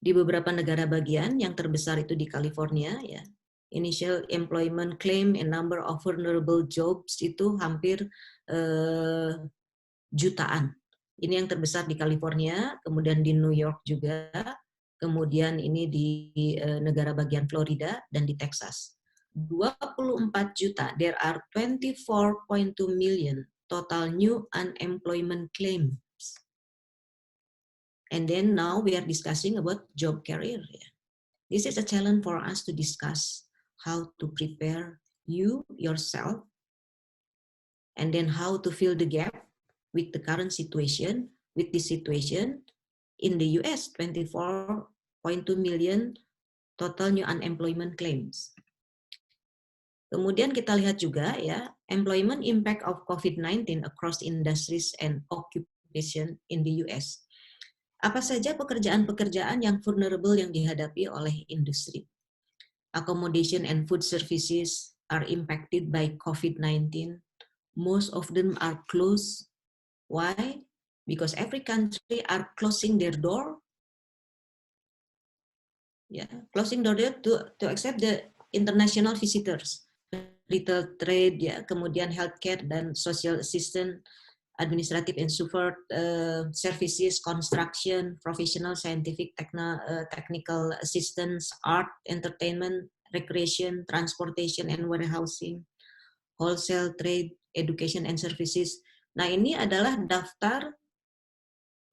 Di beberapa negara bagian, yang terbesar itu di California, ya, initial employment claim and number of vulnerable jobs itu hampir jutaan. Ini yang terbesar di California, kemudian di New York juga, kemudian ini di negara bagian Florida dan di Texas. 24 juta, there are 24.2 million total new unemployment claims. And then now we are discussing about job career. This is a challenge for us to discuss how to prepare you yourself, and then how to fill the gap with the current situation, with this situation in the US, 24.2 million total new unemployment claims. Kemudian kita lihat juga ya, employment impact of COVID-19 across industries and occupation in the US. Apa saja pekerjaan-pekerjaan yang vulnerable yang dihadapi oleh industri? Accommodation and food services are impacted by COVID-19. Most of them are closed. Why? Because every country are closing their door. Closing door to accept the international visitors. Retail trade, kemudian healthcare dan social assistance, administrative and support services, construction, professional, scientific, technical assistance, art, entertainment, recreation, transportation and warehousing, wholesale trade, education and services. Nah, ini adalah daftar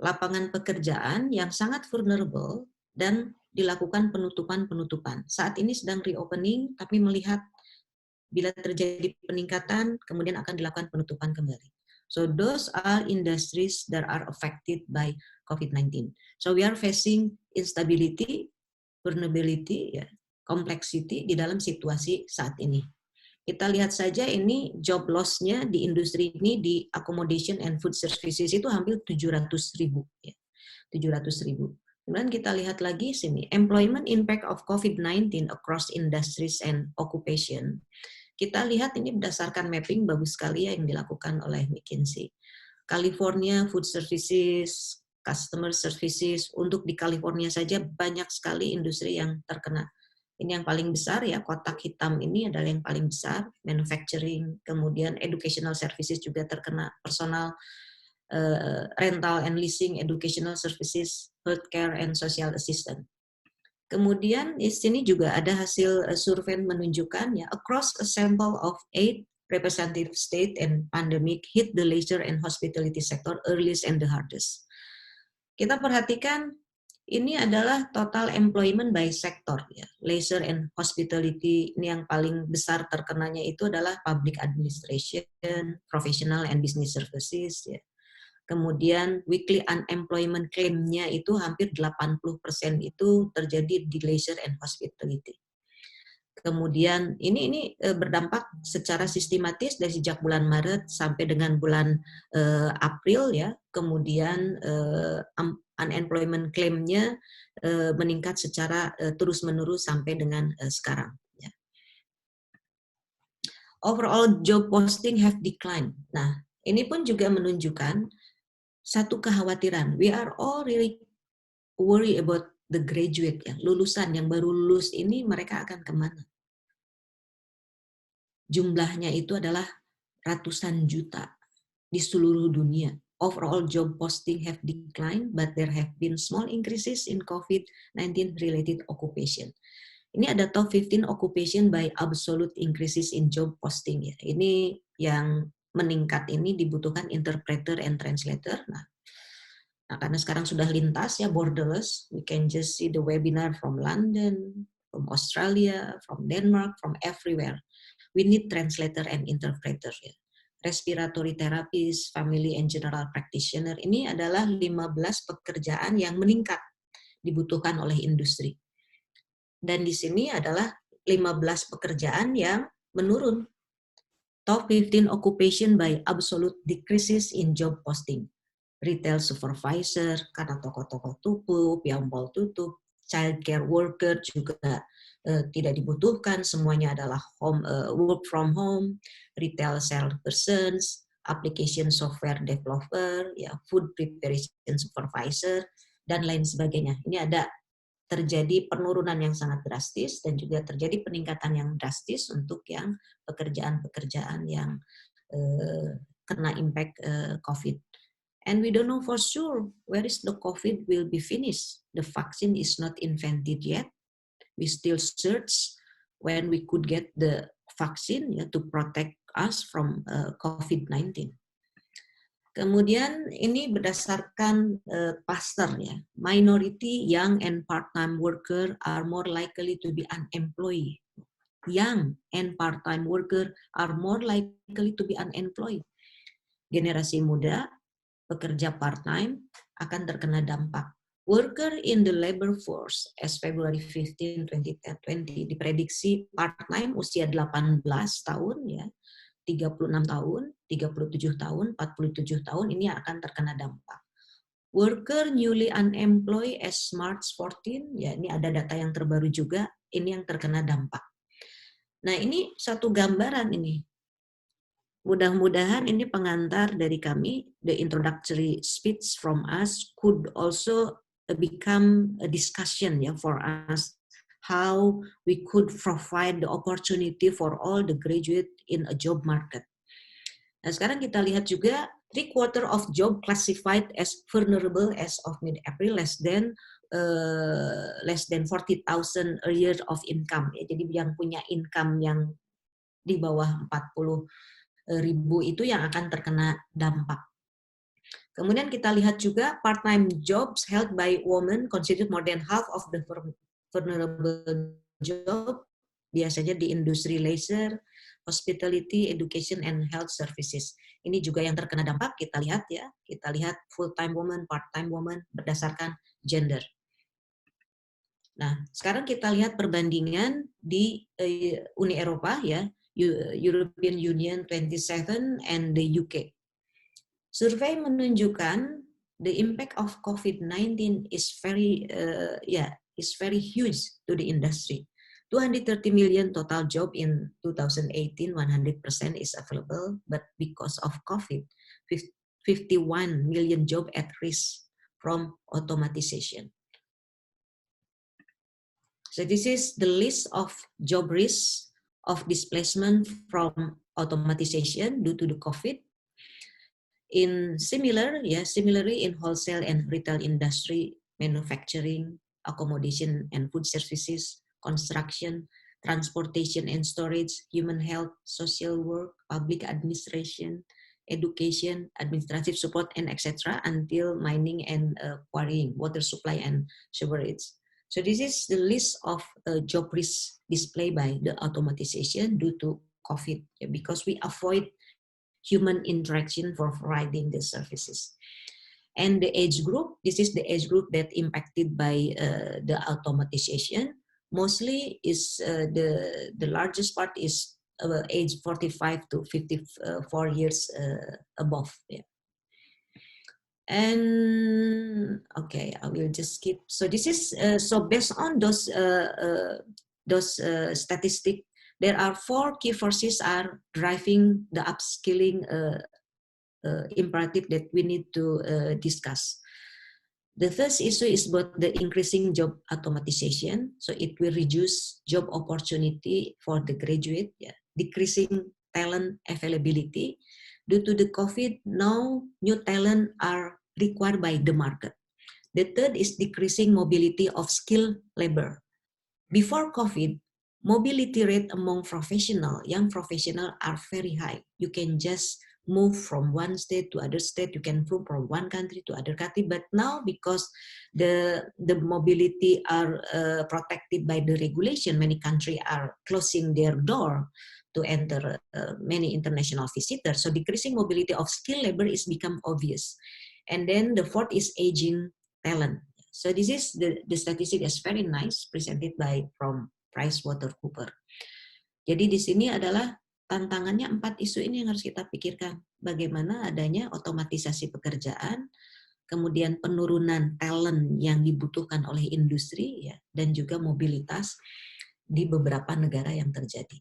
lapangan pekerjaan yang sangat vulnerable dan dilakukan penutupan-penutupan. Saat ini sedang reopening, tapi melihat bila terjadi peningkatan, kemudian akan dilakukan penutupan kembali. So those are industries that are affected by COVID-19. So we are facing instability, vulnerability, complexity di dalam situasi saat ini. Kita lihat saja ini job loss-nya di industri ini di accommodation and food services itu hampir 700.000. 700.000. Kemudian kita lihat lagi sini, employment impact of COVID-19 across industries and occupation. Kita lihat ini berdasarkan mapping bagus sekali ya yang dilakukan oleh McKinsey. California food services, customer services, untuk di California saja banyak sekali industri yang terkena. Ini yang paling besar ya, kotak hitam ini adalah yang paling besar, manufacturing, kemudian educational services juga terkena, personal, rental and leasing, educational services, healthcare and social assistance. Kemudian di sini juga ada hasil survei menunjukkan ya, across a sample of 8 representative state and pandemic hit the leisure and hospitality sector earliest and the hardest. Kita perhatikan ini adalah total employment by sector ya. Leisure and hospitality ini yang paling besar terkenanya itu adalah public administration, professional and business services ya. Kemudian weekly unemployment claim-nya itu hampir 80% itu terjadi di leisure and hospitality. Kemudian ini berdampak secara sistematis dari sejak bulan Maret sampai dengan bulan April ya. Kemudian unemployment claim-nya meningkat secara terus-menerus sampai dengan sekarang. Ya. Overall job posting have declined. Nah, ini pun juga menunjukkan satu kekhawatiran. We are all really worry about the graduate, ya, lulusan yang baru lulus ini mereka akan kemana? Jumlahnya itu adalah ratusan juta di seluruh dunia. Overall job posting have declined, but there have been small increases in COVID-19 related occupation. Ini ada top 15 occupation by absolute increases in job posting. Ya. Ini yang meningkat ini dibutuhkan interpreter and translator. Nah, karena sekarang sudah lintas ya, borderless, we can just see the webinar from London, from Australia, from Denmark, from everywhere. We need translator and interpreter. Ya. Respiratory therapist, family and general practitioner, ini adalah 15 pekerjaan yang meningkat dibutuhkan oleh industri. Dan di sini adalah 15 pekerjaan yang menurun. Top 15 occupation by absolute decreases in job posting. Retail supervisor, karena toko-toko tutup, yang mall tutup, child care worker juga tidak dibutuhkan, semuanya adalah work from home, retail salespersons, application software developer, ya, food preparation supervisor, dan lain sebagainya. Ini ada terjadi penurunan yang sangat drastis dan juga terjadi peningkatan yang drastis untuk yang pekerjaan-pekerjaan yang kena impact COVID. And we don't know for sure where is the COVID will be finished. The vaccine is not invented yet. We still search when we could get the vaccine to protect us from COVID-19. Kemudian ini berdasarkan pastor ya, minority, young and part-time worker are more likely to be unemployed. Young and part-time worker are more likely to be unemployed. Generasi muda, pekerja part-time akan terkena dampak. Worker in the labor force as February 15, 2020 diprediksi part-time usia 18 tahun ya. 36 tahun, 37 tahun, 47 tahun ini akan terkena dampak. Worker newly unemployed as March 14, ya ini ada data yang terbaru juga, ini yang terkena dampak. Nah ini satu gambaran ini. Mudah-mudahan ini pengantar dari kami, the introductory speech from us could also become a discussion ya for us how we could provide the opportunity for all the graduate in a job market. Nah, sekarang kita lihat juga 3/4 of job classified as vulnerable as of mid-April less than 40,000 a year of income. Ya, jadi yang punya income yang di bawah 40.000 itu yang akan terkena dampak. Kemudian kita lihat juga part-time jobs held by women constitute more than half of the vulnerable job, biasanya di industri leisure, hospitality, education, and health services. Ini juga yang terkena dampak, kita lihat ya. Kita lihat full-time woman, part-time woman berdasarkan gender. Nah, sekarang kita lihat perbandingan di Uni Eropa ya, European Union 27 and the UK. Survei menunjukkan the impact of COVID-19 is very huge to the industry. 230 million total job in 2018, 100% is available, but because of COVID, 51 million job at risk from automatization. So this is the list of job risks of displacement from automatization due to the COVID. Similarly in wholesale and retail industry, manufacturing, accommodation and food services, construction, transportation and storage, human health, social work, public administration, education, administrative support, and etc. until mining and quarrying, water supply and sewerage. So this is the list of job risks displayed by the automatization due to COVID, because we avoid human interaction for providing the services. And the age group, this is the age group that impacted by the automatization. Mostly is the largest part is age 45 to 54 years above. Yeah. And okay, I will just skip. So this is so based on those statistics, there are 4 key forces are driving the upskilling imperative that we need to discuss. The first issue is about the increasing job automatization. So it will reduce job opportunity for the graduate, decreasing talent availability. Due to the COVID, now new talent are required by the market. The third is decreasing mobility of skilled labor. Before COVID, mobility rate among young professionals are very high. You can just move from one state to other state. You can move from one country to other country. But now, because the mobility are protected by the regulation, many countries are closing their door to enter many international visitors. So decreasing mobility of skilled labor is become obvious. And then the fourth is aging talent. So this is the statistic is very nice presented from PricewaterhouseCoopers. Jadi di sini adalah tantangannya 4 isu ini yang harus kita pikirkan. Bagaimana adanya otomatisasi pekerjaan, kemudian penurunan talent yang dibutuhkan oleh industri, ya, dan juga mobilitas di beberapa negara yang terjadi.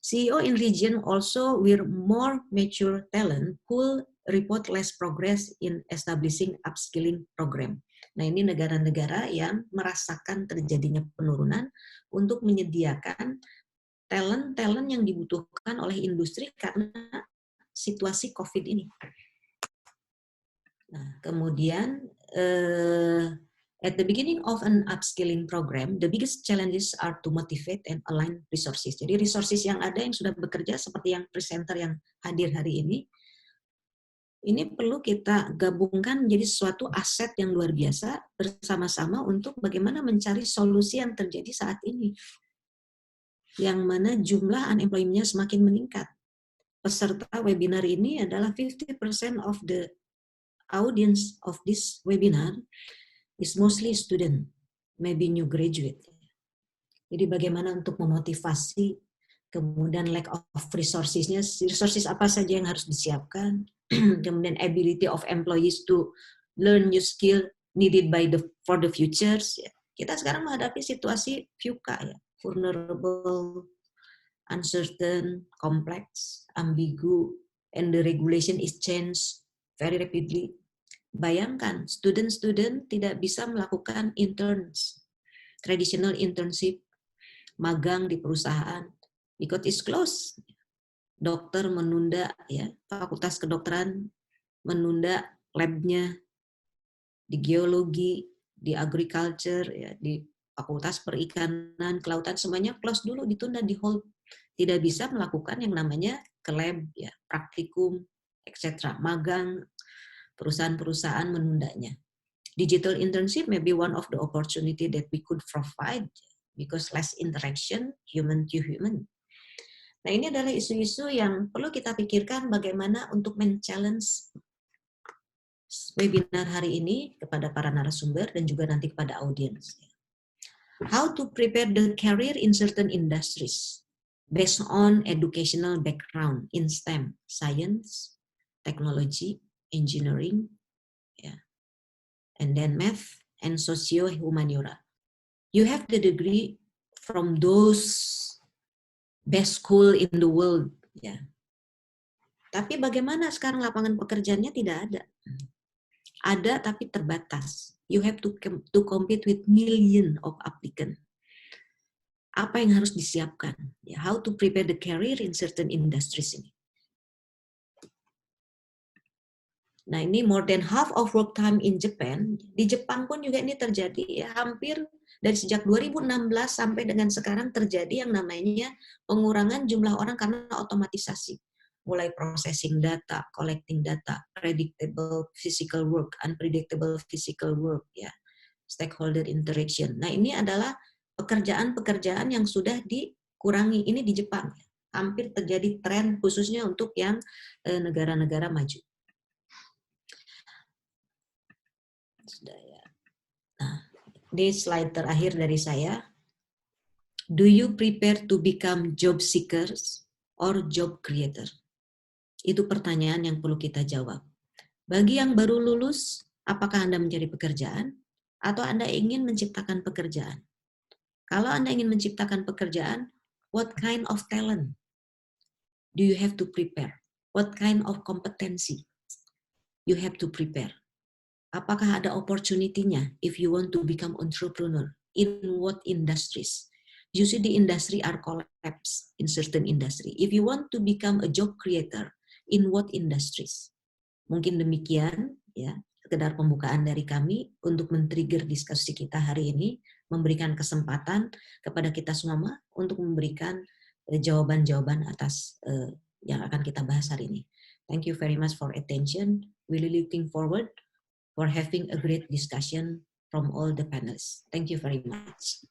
CEO in region also with more mature talent who report less progress in establishing upskilling program. Nah, ini negara-negara yang merasakan terjadinya penurunan untuk menyediakan talent-talent yang dibutuhkan oleh industri karena situasi COVID ini. Nah, kemudian at the beginning of an upskilling program, the biggest challenges are to motivate and align resources. Jadi resources yang ada yang sudah bekerja seperti yang presenter yang hadir hari ini perlu kita gabungkan menjadi suatu aset yang luar biasa bersama-sama untuk bagaimana mencari solusi yang terjadi saat ini. Yang mana jumlah unemployment-nya semakin meningkat. Peserta webinar ini adalah 50% of the audience of this webinar is mostly student, maybe new graduate. Jadi bagaimana untuk memotivasi, kemudian lack of resources-nya, resources apa saja yang harus disiapkan, kemudian ability of employees to learn new skill needed for the futures. Kita sekarang menghadapi situasi VUCA, ya, vulnerable, uncertain, complex, ambigu, and the regulation is changed very rapidly. Bayangkan, student-student tidak bisa melakukan interns, traditional internship, magang di perusahaan, because it's closed. Dokter menunda, ya, fakultas kedokteran menunda labnya di geologi, di agriculture, ya, di fakultas perikanan, kelautan, semuanya close dulu, ditunda, di hold. Tidak bisa melakukan yang namanya ke lab, ya, praktikum, etc. Magang, perusahaan-perusahaan menundanya. Digital internship may be one of the opportunity that we could provide because less interaction human to human. Nah, ini adalah isu-isu yang perlu kita pikirkan bagaimana untuk men-challenge webinar hari ini kepada para narasumber dan juga nanti kepada audiens. How to prepare the career in certain industries based on educational background in STEM, science, technology, engineering, yeah, and then math and socio-humaniora. You have the degree from those best school in the world, ya. Tapi bagaimana sekarang lapangan pekerjaannya tidak ada. Ada tapi terbatas. You have to compete with million of applicant. Apa yang harus disiapkan? Ya, how to prepare the career in certain industries ini. Nah, ini more than half of work time in Japan. Di Jepang pun juga ini terjadi, ya, hampir dari sejak 2016 sampai dengan sekarang terjadi yang namanya pengurangan jumlah orang karena otomatisasi. Mulai processing data, collecting data, predictable physical work, unpredictable physical work, ya, stakeholder interaction. Nah, ini adalah pekerjaan-pekerjaan yang sudah dikurangi. Ini di Jepang. Hampir terjadi tren khususnya untuk yang negara-negara maju. Nah, ini slide terakhir dari saya. Do you prepare to become job seekers or job creator? Itu pertanyaan yang perlu kita jawab. Bagi yang baru lulus, apakah Anda mencari pekerjaan atau Anda ingin menciptakan pekerjaan? Kalau Anda ingin menciptakan pekerjaan, what kind of talent do you have to prepare? What kind of competency you have to prepare? Apakah ada opportunity-nya if you want to become entrepreneur? In what industries? Usually the industry are collapse in certain industry. If you want to become a job creator, in what industries? Mungkin demikian, ya, sekedar pembukaan dari kami untuk men-trigger diskusi kita hari ini, memberikan kesempatan kepada kita semua untuk memberikan jawaban-jawaban atas yang akan kita bahas hari ini. Thank you very much for attention. Really looking forward for having a great discussion from all the panelists. Thank you very much.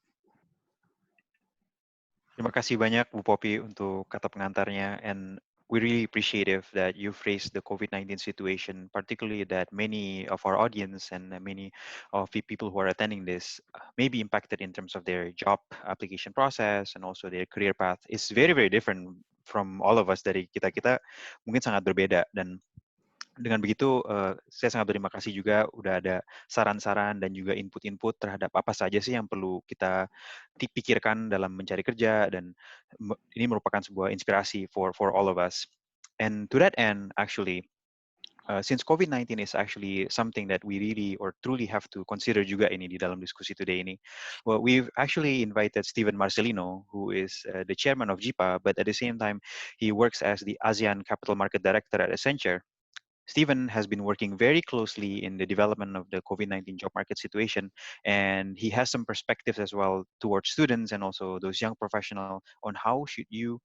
Terima kasih banyak Bu Popy untuk kata pengantarnya, and we really appreciative that you phrased the COVID-19 situation, particularly that many of our audience and many of the people who are attending this may be impacted in terms of their job application process and also their career path is very, very different from all of us. Dari kita mungkin sangat berbeda, dan dengan begitu, saya sangat berterima kasih juga udah ada saran-saran dan juga input-input terhadap apa saja sih yang perlu kita pikirkan dalam mencari kerja, dan ini merupakan sebuah inspirasi for all of us. And to that end, actually, since COVID-19 is actually something that we really or truly have to consider juga ini di dalam diskusi today ini, well, we've actually invited Steven Marcelino, who is the chairman of JIPA, but at the same time, he works as the ASEAN Capital Market Director at Accenture. Stephen has been working very closely in the development of the COVID-19 job market situation, and he has some perspectives as well towards students and also those young professionals on how should you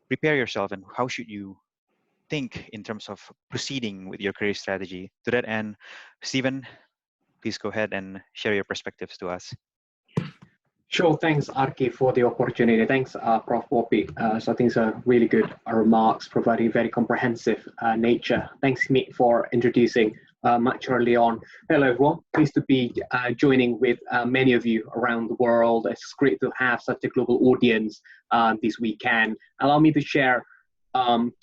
prepare yourself and how should you think in terms of proceeding with your career strategy. To that end, Stephen, please go ahead and share your perspectives to us. Sure, thanks Arki for the opportunity. Thanks Prof. Popy. So I think it's a really good remarks, providing very comprehensive nature. Thanks Mick for introducing much early on. Hello everyone, pleased to be joining with many of you around the world. It's great to have such a global audience this weekend. Allow me to share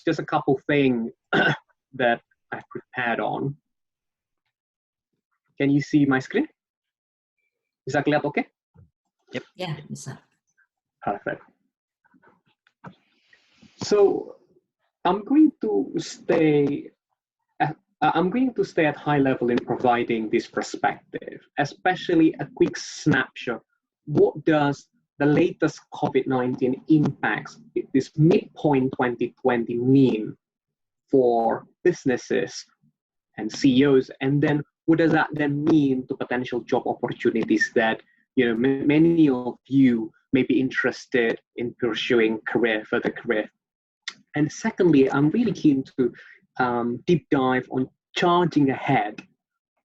just a couple things that I prepared on. Can you see my screen? Is that clear? Okay? Yep. Yeah, bisa. Perfect. So I'm going to stay at high level in providing this perspective, especially a quick snapshot. What does the latest COVID-19 impacts, this midpoint 2020, mean for businesses and CEOs? And then what does that then mean to potential job opportunities that many of you may be interested in pursuing further career? And secondly, I'm really keen to deep dive on charging ahead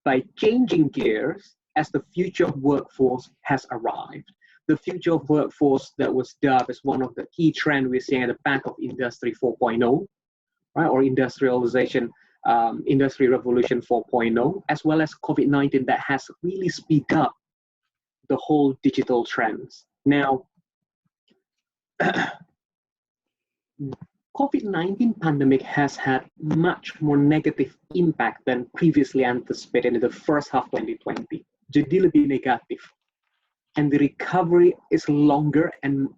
by changing gears as the future of workforce has arrived. The future of workforce that was dubbed as one of the key trends we're seeing at the back of Industry 4.0, right, or industrialization, Industry Revolution 4.0, as well as COVID-19 that has really speed up the whole digital trends. Now, COVID-19 pandemic has had much more negative impact than previously anticipated in the first half 2020. Jadi lebih negatif. And the recovery is longer and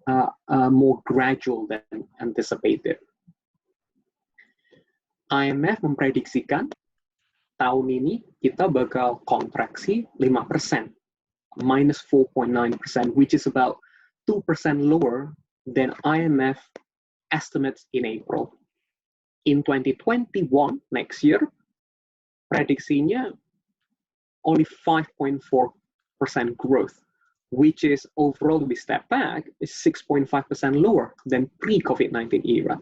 more gradual than anticipated. IMF memprediksikan tahun ini kita bakal kontraksi 5%. minus 4.9%, which is about 2% lower than IMF estimates in April. In 2021, next year, prediksinya only 5.4% growth, which is overall, we step back, is 6.5% lower than pre-COVID-19 era.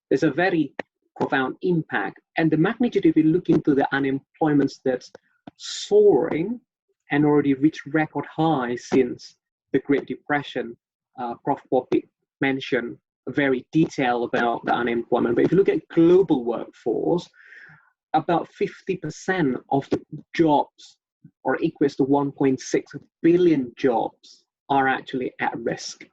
There's a very profound impact, and the magnitude, if you look into the unemployment that's soaring and already reached record high since the Great Depression. Prof. Popy mentioned very detailed about the unemployment. But if you look at global workforce, about 50% of the jobs, or equals to 1.6 billion jobs, are actually at risk.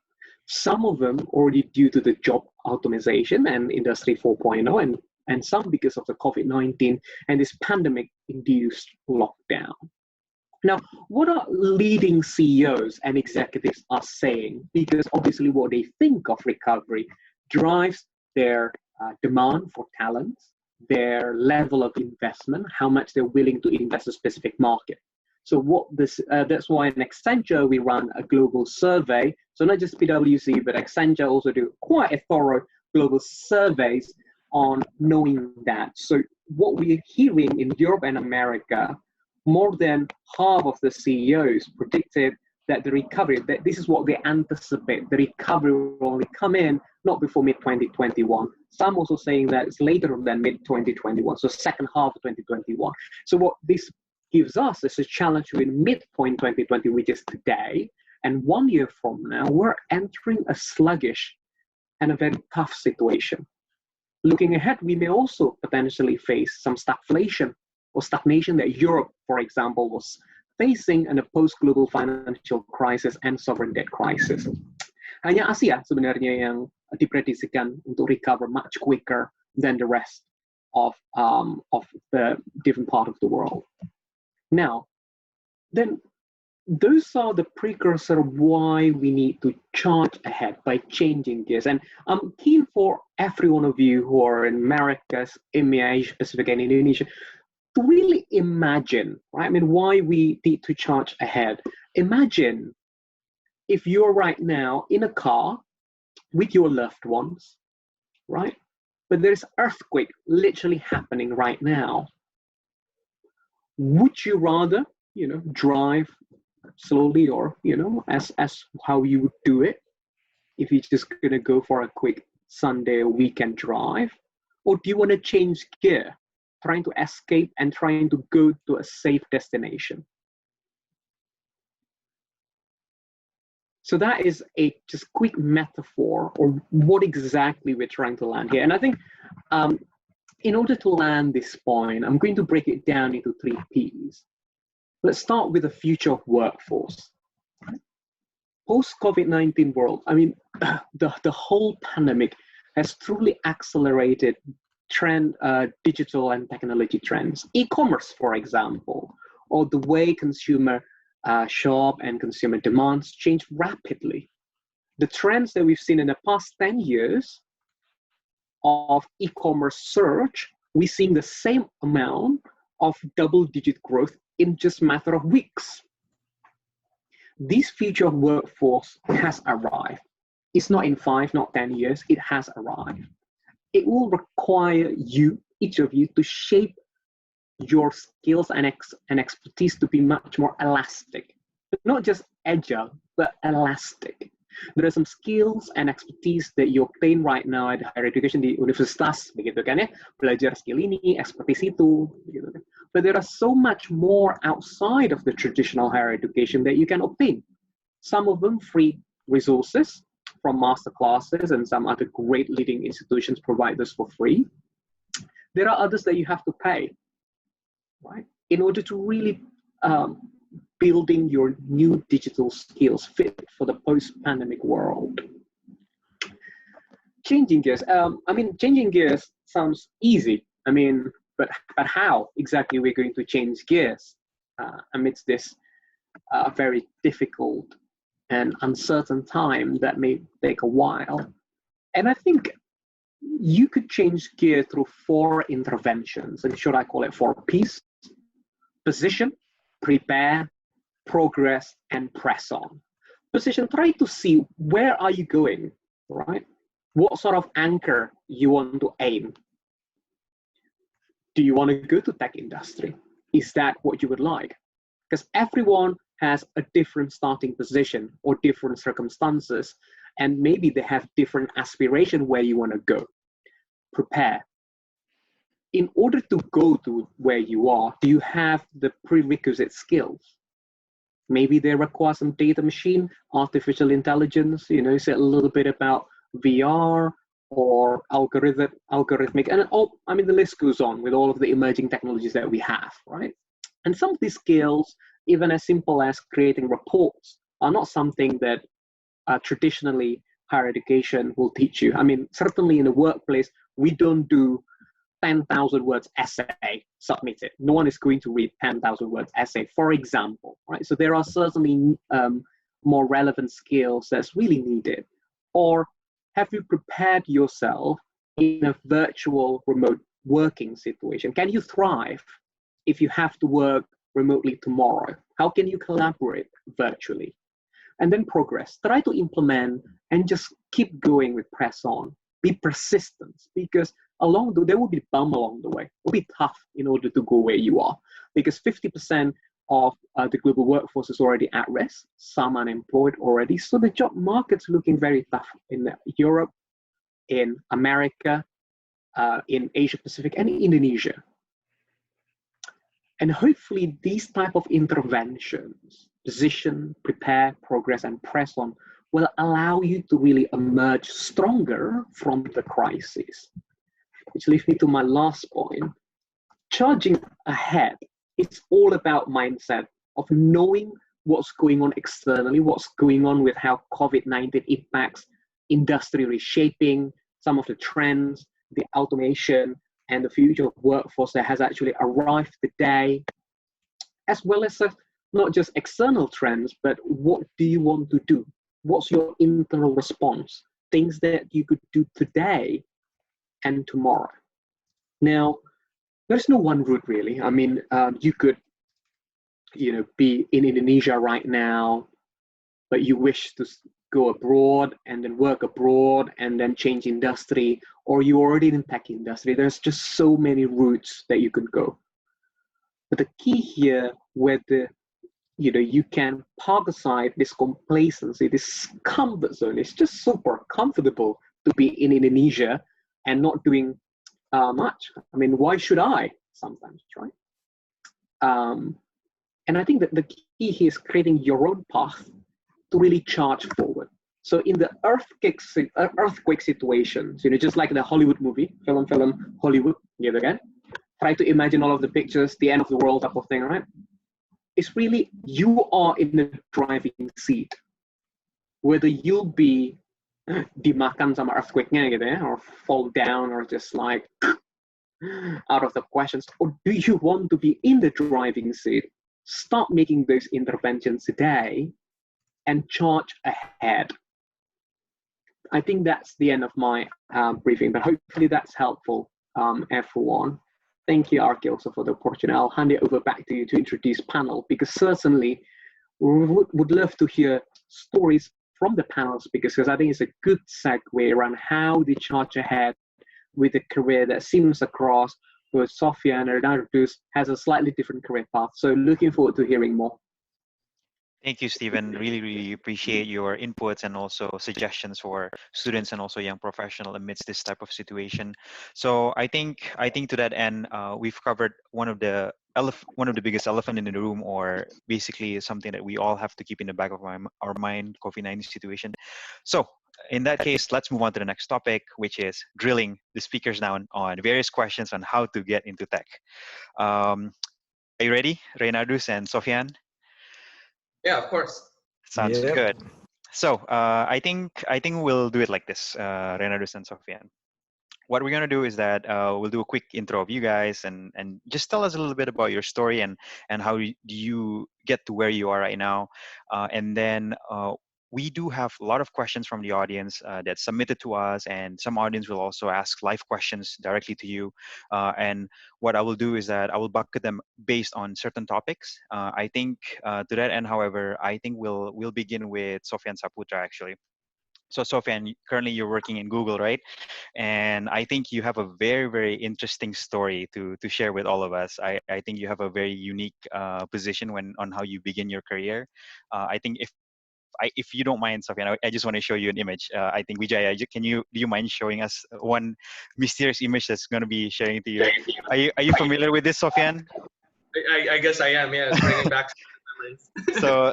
Some of them already due to the job automation and Industry 4.0, and some because of the COVID-19 and this pandemic-induced lockdown. Now, what are leading CEOs and executives are saying? Because obviously what they think of recovery drives their demand for talents, their level of investment, how much they're willing to invest in a specific market. So that's why in Accenture, we run a global survey. So not just PwC, but Accenture also do quite a thorough global surveys on knowing that. So what we're hearing in Europe and America, more than half of the CEOs predicted that the recovery, that this is what they anticipate, the recovery will only come in not before mid-2021. Some also saying that it's later than mid-2021, so second half of 2021. So what this gives us is a challenge in midpoint 2020, which is today, and 1 year from now, we're entering a sluggish and a very tough situation. Looking ahead, we may also potentially face some stagflation or stagnation that Europe, for example, was facing in a post-global financial crisis and sovereign debt crisis. Hanya Asia sebenarnya yang diprediksikan untuk recover much quicker than the rest of the different part of the world. Now, then those are the precursor of why we need to charge ahead by changing gears. And I'm keen for every one of you who are in Americas, EMEA, Asia Pacific, and Indonesia to really imagine, right? I mean, why we need to charge ahead. Imagine if you're right now in a car with your loved ones, right? But there's earthquake literally happening right now. Would you rather, drive slowly, or as how you would do it if you're just gonna go for a quick Sunday or weekend drive? Or do you want to change gear, trying to escape and trying to go to a safe destination? So that is a just quick metaphor or what exactly we're trying to land here. And I think in order to land this point, I'm going to break it down into 3 P's. Let's start with the future of workforce. Post-COVID-19 world, I mean, the whole pandemic has truly accelerated digital and technology trends. E-commerce, for example, or the way consumer shop and consumer demands change rapidly. The trends that we've seen in the past 10 years of e-commerce surge, we're seeing the same amount of double-digit growth in just a matter of weeks. This future of workforce has arrived. It's not in 5, not 10 years, it has arrived. It will require you, each of you, to shape your skills and expertise to be much more elastic. Not just agile, but elastic. There are some skills and expertise that you obtain right now at higher education di universitas, begitu kan ya, belajar skill ini, expertise itu, begitu kan. But there are so much more outside of the traditional higher education that you can obtain. Some of them free resources from master classes, and some other great leading institutions provide this for free. There are others that you have to pay, right? In order to really building your new digital skills fit for the post-pandemic world. Changing gears. Changing gears sounds easy. But how exactly we're going to change gears amidst this very difficult and uncertain time that may take a while? And I think you could change gear through 4 interventions, and should I call it 4 P's? Position, prepare, progress, and press on. Position, try to see where are you going, right? What sort of anchor you want to aim. Do you want to go to tech industry? Is that what you would like? Because everyone has a different starting position or different circumstances, and maybe they have different aspiration where you want to go. Prepare. In order to go to where you are, do you have the prerequisite skills? Maybe they require some data machine, artificial intelligence, say a little bit about VR or algorithmic, and the list goes on with all of the emerging technologies that we have, right? And some of these skills, even as simple as creating reports, are not something that traditionally higher education will teach you. Certainly in the workplace, we don't do 10,000 words essay submitted. No one is going to read 10,000 words essay, for example, right? So there are certainly more relevant skills that's really needed. Or have you prepared yourself in a virtual remote working situation? Can you thrive if you have to work remotely tomorrow? How can you collaborate virtually? And then progress. Try to implement and just keep going with press on. Be persistent, because there will be bump along the way. It will be tough in order to go where you are, because 50% of the global workforce is already at risk, some unemployed already. So the job market's looking very tough in Europe, in America, in Asia Pacific, and in Indonesia. And hopefully these type of interventions, position, prepare, progress, and press on, will allow you to really emerge stronger from the crisis. Which leads me to my last point. Charging ahead, it's all about mindset of knowing what's going on externally, what's going on with how COVID-19 impacts industry reshaping, some of the trends, the automation, and the future of workforce that has actually arrived today, as well as not just external trends, but what do you want to do? What's your internal response? Things that you could do today and tomorrow. Now, there's no one route really. I mean, you could, be in Indonesia right now, but you wish to go abroad and then work abroad and then change industry, or you're already in tech industry. There's just so many routes that you could go. But the key here, whether you can park aside this complacency, this comfort zone. It's just super comfortable to be in Indonesia and not doing much. I mean, why should I? Sometimes, right? And I think that the key here is creating your own path to really charge forward. So in the earthquake situations, just like the Hollywood movie, film Hollywood, again, try to imagine all of the pictures, the end of the world type of thing, right? It's really, you are in the driving seat. Whether you'll be dimakan sama earthquake-nya gitu ya, or fall down, or just like out of the questions, or do you want to be in the driving seat? Start making those interventions today and charge ahead. I think that's the end of my briefing, but hopefully that's helpful, everyone. Thank you, Arki, also for the opportunity. I'll hand it over back to you to introduce panel, because certainly we would love to hear stories from the panel speakers, because I think it's a good segue around how they charge ahead with a career that seems across both Sofyan and Renatus has a slightly different career path. So looking forward to hearing more. Thank you, Stephen. Really, really appreciate your inputs and also suggestions for students and also young professionals amidst this type of situation. So I think to that end, we've covered one of the biggest elephant in the room, or basically something that we all have to keep in the back of our mind, COVID-19 situation. So in that case, let's move on to the next topic, which is drilling the speakers down on various questions on how to get into tech. Are you ready, Reynardus and Sofyan? Yeah, of course. Sounds good. So I think we'll do it like this, Reynardus and Sofyan. What we're gonna do is that we'll do a quick intro of you guys and just tell us a little bit about your story and how do you get to where you are right now, and then we do have a lot of questions from the audience that's submitted to us, and some audience will also ask live questions directly to you. And what I will do is that I will bucket them based on certain topics. I think to that end, however, I think we'll begin with Sofyan Saputra actually. So Sofyan, currently you're working in Google, right? And I think you have a very, very interesting story to share with all of us. I think you have a very unique position on how you begin your career. I think if you don't mind, Sofyan, I just want to show you an image. I think Vijaya, do you mind showing us one mysterious image that's going to be sharing to you? Are you familiar with this, Sofyan? I guess I am. Yeah, it's bringing back memories.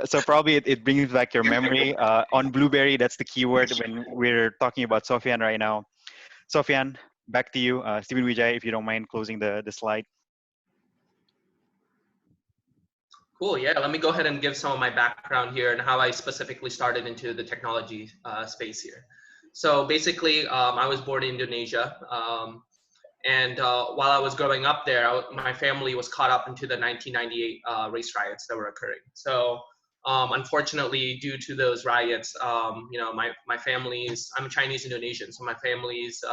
So probably it brings back your memory. On Blueberry, that's the keyword when we're talking about Sofyan right now. Sofyan, back to you. Stephen Vijay, if you don't mind closing the slide. Cool. Yeah, let me go ahead and give some of my background here and how I specifically started into the technology space here. So basically, I was born in Indonesia. And while I was growing up there, my family was caught up into the 1998 race riots that were occurring. So unfortunately, due to those riots, my family's, I'm Chinese Indonesian, so my family's,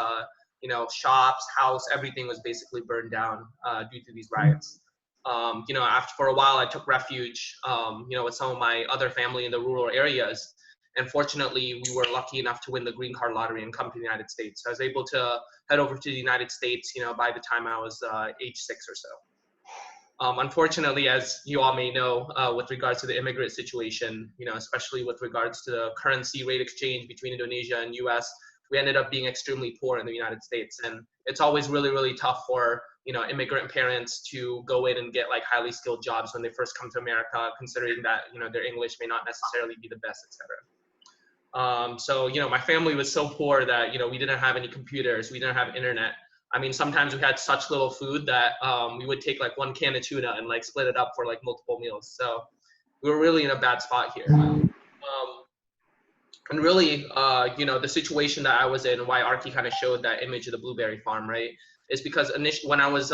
shops, house, everything was basically burned down due to these riots. After for a while, I took refuge, with some of my other family in the rural areas. And fortunately, we were lucky enough to win the green card lottery and come to the United States. So I was able to head over to the United States, by the time I was age 6 or so. Unfortunately, as you all may know, with regards to the immigrant situation, especially with regards to the currency rate exchange between Indonesia and US, we ended up being extremely poor in the United States. And it's always really, really tough for, immigrant parents to go in and get like highly skilled jobs when they first come to America, considering that, their English may not necessarily be the best, etc. So, my family was so poor that, we didn't have any computers, we didn't have internet. I mean, sometimes we had such little food that we would take like one can of tuna and like split it up for like multiple meals. So we were really in a bad spot here. And really, the situation that I was in, why Arki kind of showed that image of the blueberry farm, right, is because initially when I was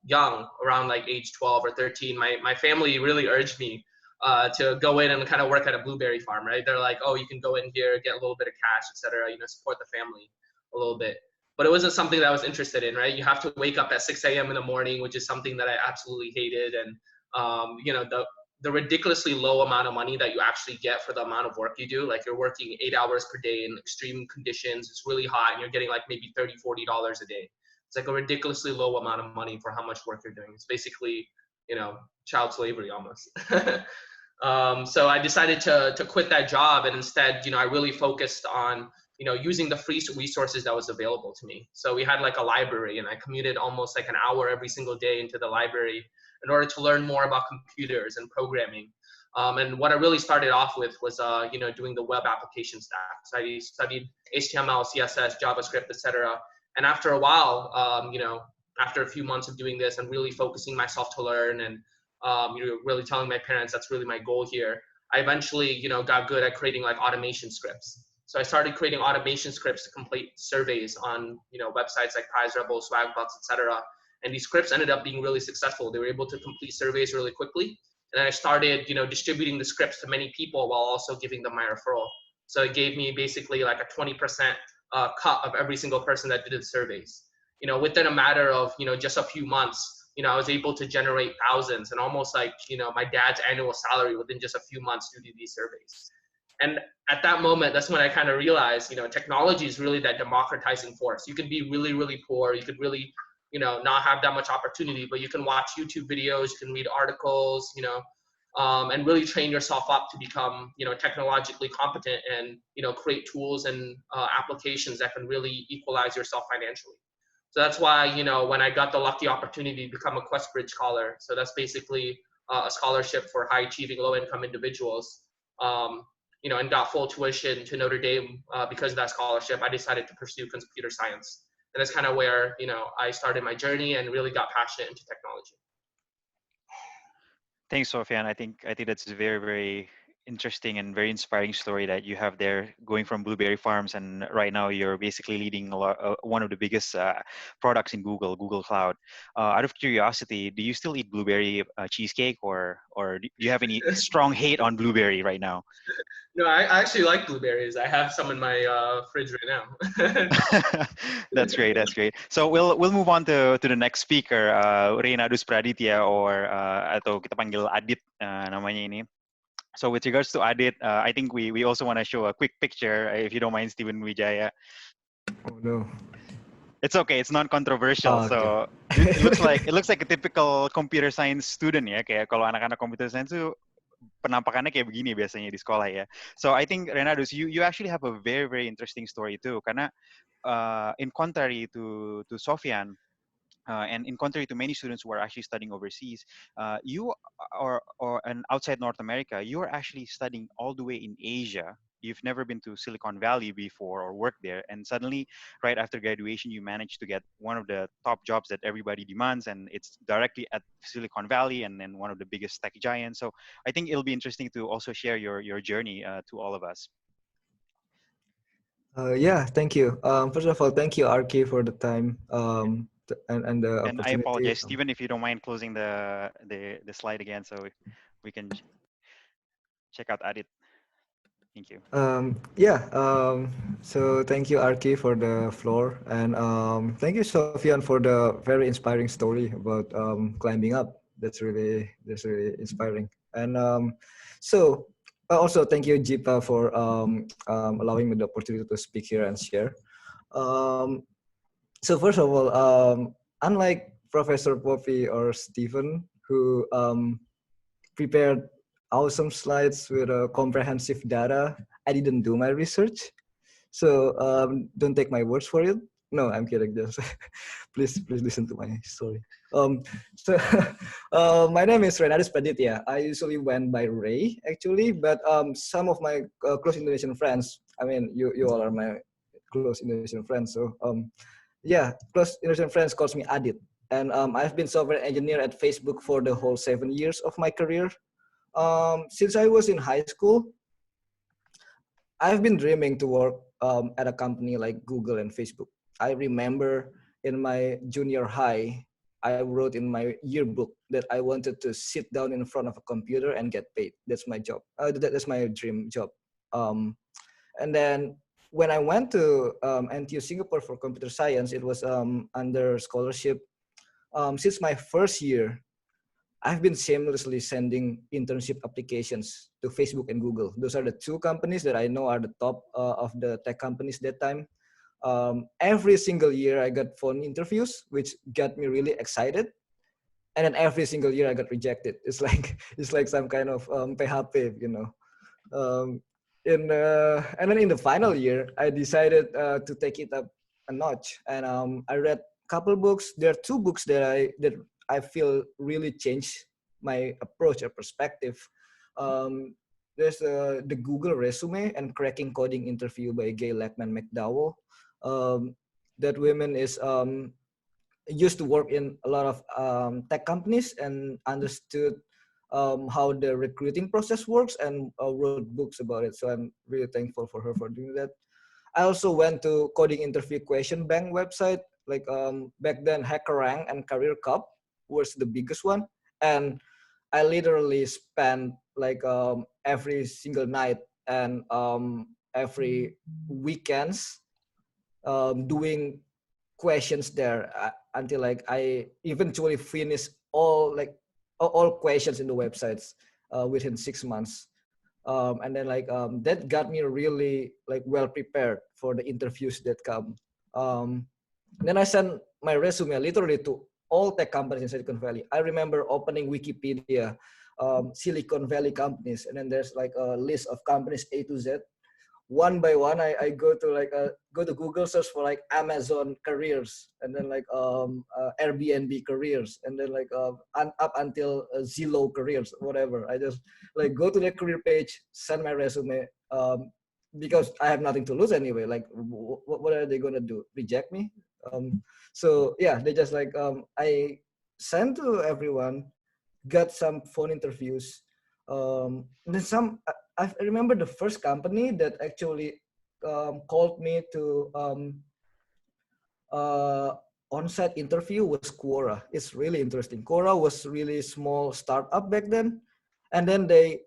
young, around like age 12 or 13, my family really urged me to go in and kind of work at a blueberry farm, right? They're like, oh, you can go in here, get a little bit of cash, etc. Support the family a little bit. But it wasn't something that I was interested in, right? You have to wake up at 6 a.m. in the morning, which is something that I absolutely hated. And, the ridiculously low amount of money that you actually get for the amount of work you do, like you're working 8 hours per day in extreme conditions, it's really hot, and you're getting like maybe $30, $40 a day. It's like a ridiculously low amount of money for how much work you're doing. It's basically, child slavery almost. So I decided to quit that job, and instead, I really focused on, using the free resources that was available to me. So we had like a library, and I commuted almost like an hour every single day into the library in order to learn more about computers and programming. And what I really started off with was, doing the web application stack. So I studied HTML, CSS, JavaScript, etc. And after a while, after a few months of doing this and really focusing myself to learn and really telling my parents that's really my goal here, I eventually, got good at creating like automation scripts. So I started creating automation scripts to complete surveys on, websites like Prize Rebel, Swagbucks, etc. And these scripts ended up being really successful. They were able to complete surveys really quickly. And I started, distributing the scripts to many people while also giving them my referral. So it gave me basically like a 20% cut of every single person that did the surveys. Within a matter of, just a few months, I was able to generate thousands and almost like, my dad's annual salary within just a few months due to these surveys. And at that moment, that's when I kind of realized, technology is really that democratizing force. You can be really, really poor. You could really, not have that much opportunity, but you can watch YouTube videos, you can read articles, and really train yourself up to become, technologically competent and, create tools and applications that can really equalize yourself financially. So that's why, when I got the lucky opportunity to become a QuestBridge scholar, so that's basically a scholarship for high achieving low income individuals, and got full tuition to Notre Dame because of that scholarship, I decided to pursue computer science. And that's kind of where, I started my journey and really got passionate into technology. Thanks, Sofyan. I think that's a very, very interesting and very inspiring story that you have there, going from blueberry farms, and right now you're basically leading one of the biggest products in Google Cloud. Out of curiosity, do you still eat blueberry cheesecake, or do you have any strong hate on blueberry right now? No, I actually like blueberries. I have some in my fridge right now. That's great. That's great. So we'll move on to the next speaker, Reynadus Praditya, or atau kita panggil Adit namanya ini. So with regards to Adit, I think we also want to show a quick picture, if you don't mind, Steven Wijaya. Oh no. It's okay. It's non-controversial. Oh, okay. So it looks like a typical computer science student ya. Kayak kalau anak-anak computer science tuh penampakannya kayak begini biasanya di sekolah ya. So I think Reynadus, you actually have a very, very interesting story too. Karena in contrary to Sofyan, and in contrary to many students who are actually studying overseas, you or outside North America, you are actually studying all the way in Asia. You've never been to Silicon Valley before or worked there, and suddenly, right after graduation, you managed to get one of the top jobs that everybody demands, and it's directly at Silicon Valley and then one of the biggest tech giants. So I think it'll be interesting to also share your journey to all of us. Yeah, thank you. First of all, thank you, RK, for the time and the opportunity. And I apologize, Steven, if you don't mind closing the slide again, so we can check out Adit. Thank you. So thank you, RK, for the floor, and thank you, Sofyan, for the very inspiring story about climbing up. That's really inspiring. And so also thank you, Jipa, for allowing me the opportunity to speak here and share. So first of all, unlike Professor Popy or Stephen, who prepared awesome slides with comprehensive data, I didn't do my research. So don't take my words for it. No, I'm kidding. Just please listen to my story. My name is Reynadus Praditya. I usually went by Ray, actually, but some of my close Indonesian friends, I mean, you all are my close Indonesian friends. So yeah, close Indonesian friends calls me Adit. And I've been software engineer at Facebook for the whole 7 years of my career. Since I was in high school, I've been dreaming to work at a company like Google and Facebook. I remember in my junior high, I wrote in my yearbook that I wanted to sit down in front of a computer and get paid. That's my job. That's my dream job. And then when I went to NTU Singapore for computer science, it was under scholarship. Since my first year, I've been shamelessly sending internship applications to Facebook and Google. Those are the two companies that I know are the top of the tech companies that time. Every single year I got phone interviews, which got me really excited. And then every single year I got rejected. It's like some kind of PHP, you know. Um, and then in the final year, I decided to take it up a notch, and I read a couple books. There are two books that I feel really changed my approach or perspective. There's the Google Resume and Cracking Coding Interview by Gail Lackman McDowell. That woman is used to work in a lot of tech companies and understood how the recruiting process works and wrote books about it. So I'm really thankful for her for doing that. I also went to coding interview question bank website. Like back then, HackerRank and Career Cup was the biggest one, and I literally spent like every single night and every weekends doing questions there until like I eventually finished all questions in the websites within 6 months. And then like that got me really like well prepared for the interviews that come. Then I sent my resume literally to all tech companies in Silicon Valley. I remember opening Wikipedia, Silicon Valley companies, and then there's like a list of companies A to Z. One by one, I go to Google search for like Amazon careers, and then like Airbnb careers, and then like up until Zillow careers, whatever. I just like go to the career page, send my resume, because I have nothing to lose anyway. Like what are they gonna do? Reject me? So yeah, they just like I sent to everyone, got some phone interviews, and then some. I remember the first company that actually called me to on-site interview was Quora. It's really interesting. Quora was really small startup back then, and then they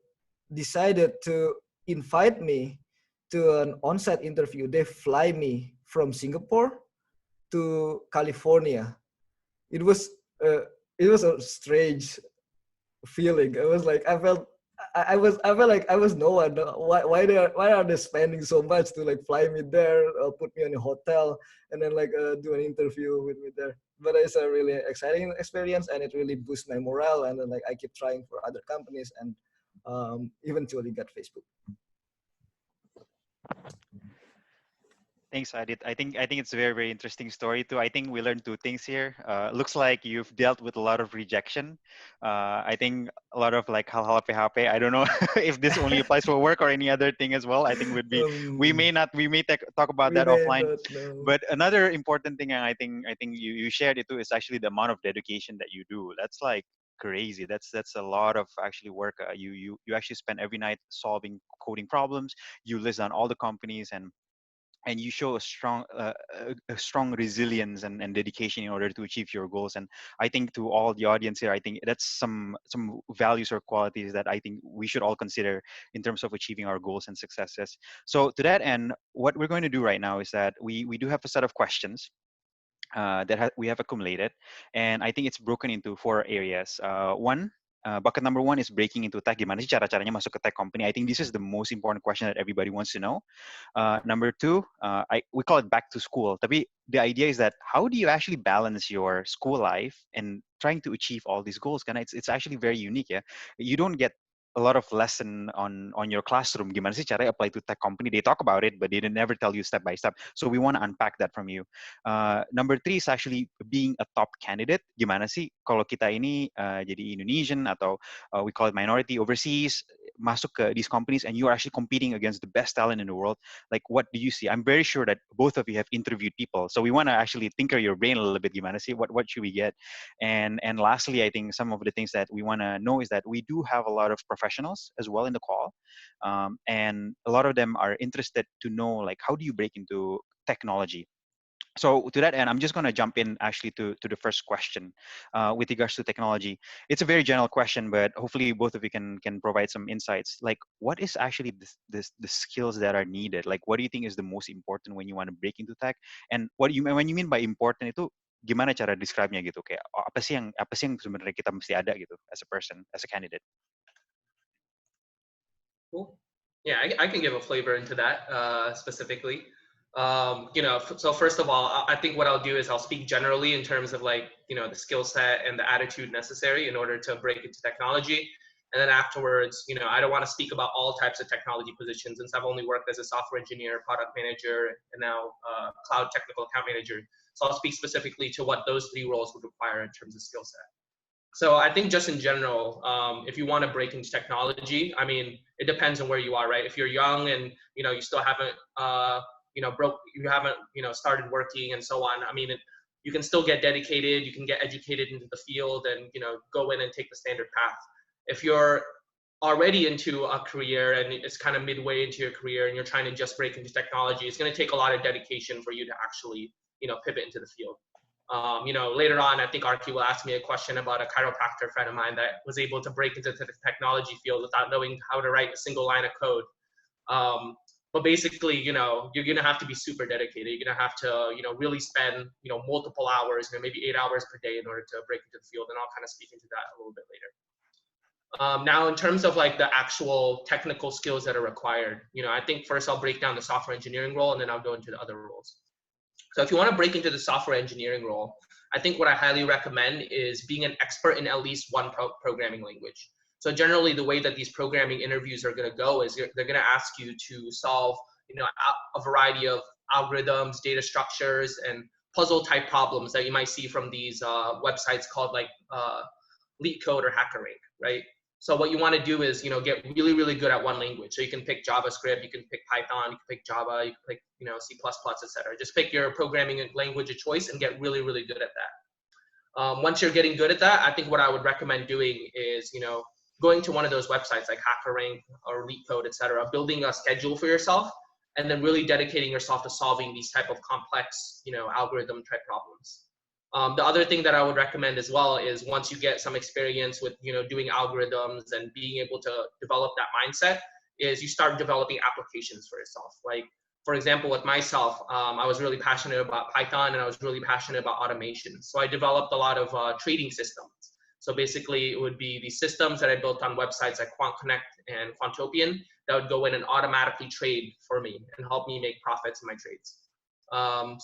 decided to invite me to an on-site interview. They fly me from Singapore to California. It was uh, it was a strange feeling. It was like I felt like I was no one. Why are they spending so much to like fly me there, put me in a hotel, and then like do an interview with me there? But it's a really exciting experience, and it really boosts my morale. And then like I keep trying for other companies, and eventually got Facebook. Thanks, Adit. I think it's a very, very interesting story too. I think we learned two things here. Looks like you've dealt with a lot of rejection. I think a lot of like hal hal PHP. I don't know if this only applies for work or any other thing as well. I think would be we may talk about We that may offline. not know. But another important thing, and I think you shared it too, is actually the amount of dedication that you do. That's like crazy. That's a lot of actually work. You actually spend every night solving coding problems. You list down all the companies and you show a strong resilience and dedication in order to achieve your goals. And I think to all the audience here, I think that's some values or qualities that I think we should all consider in terms of achieving our goals and successes. So to that end, what we're going to do right now is that we do have a set of questions we have accumulated, and I think it's broken into four areas. Bucket number one is breaking into tech. Gimana sih cara-caranya masuk ke tech company? I think this is the most important question that everybody wants to know. Number two, we call it back to school. Tapi the idea is that how do you actually balance your school life and trying to achieve all these goals? Karena it's actually very unique, yeah. You don't get a lot of lesson on your classroom. Gimana sih cara apply to tech company? They talk about it, but they never tell you step by step. So we want to unpack that from you. Number three is actually being a top candidate. Gimana sih kalau kita ini jadi Indonesian atau we call it minority overseas, masuk ke these companies and you are actually competing against the best talent in the world. Like, what do you see? I'm very sure that both of you have interviewed people, so we want to actually tinker your brain a little bit. Gimana sih? What should we get? And lastly, I think some of the things that we want to know is that we do have a lot of professionals as well in the call, and a lot of them are interested to know like how do you break into technology. So to that end, I'm just going to jump in actually to the first question with regards to technology. It's a very general question, but hopefully both of you can provide some insights. Like, what is actually the skills that are needed? Like, what do you think is the most important when you want to break into tech? And what you when you mean by important itu gimana cara describe-nya gitu? Kayak apa sih yang sebenarnya kita mesti ada gitu as a person, as a candidate? Cool. Yeah, I can give a flavor into that specifically. You know, so first of all, I think what I'll do is I'll speak generally in terms of like, you know, the skill set and the attitude necessary in order to break into technology. And then afterwards, you know, I don't want to speak about all types of technology positions since I've only worked as a software engineer, product manager, and now cloud technical account manager. So I'll speak specifically to what those three roles would require in terms of skill set. So I think just in general, if you want to break into technology, I mean, it depends on where you are, right? If you're young and, you know, you still haven't, you know, started working and so on, I mean, you can still get dedicated, you can get educated into the field and, you know, go in and take the standard path. If you're already into a career and it's kind of midway into your career and you're trying to just break into technology, it's going to take a lot of dedication for you to actually, you know, pivot into the field. You know, later on, I think Arki will ask me a question about a chiropractor friend of mine that was able to break into the technology field without knowing how to write a single line of code. But basically, you know, you're gonna have to be super dedicated. You're gonna have to, you know, really spend, you know, multiple hours, you know, maybe 8 hours per day in order to break into the field. And I'll kind of speak into that a little bit later. Now, in terms of like the actual technical skills that are required, you know, I think first I'll break down the software engineering role and then I'll go into the other roles. So if you want to break into the software engineering role, I think what I highly recommend is being an expert in at least one programming language. So generally the way that these programming interviews are going to go is they're going to ask you to solve, you know, a variety of algorithms, data structures, and puzzle type problems that you might see from these websites called like LeetCode or HackerRank, right? So what you want to do is, you know, get really, really good at one language. So you can pick JavaScript, you can pick Python, you can pick Java, you can pick, you know, C++, etc. Just pick your programming language of choice and get really, really good at that. Once you're getting good at that, I think what I would recommend doing is, you know, going to one of those websites like HackerRank or LeetCode, etc., building a schedule for yourself, and then really dedicating yourself to solving these type of complex, you know, algorithm type problems. The other thing that I would recommend as well is once you get some experience with, you know, doing algorithms and being able to develop that mindset, is you start developing applications for yourself. Like, for example, with myself, I was really passionate about Python and I was really passionate about automation. So I developed a lot of trading systems. So basically it would be these systems that I built on websites like QuantConnect and Quantopian that would go in and automatically trade for me and help me make profits in my trades.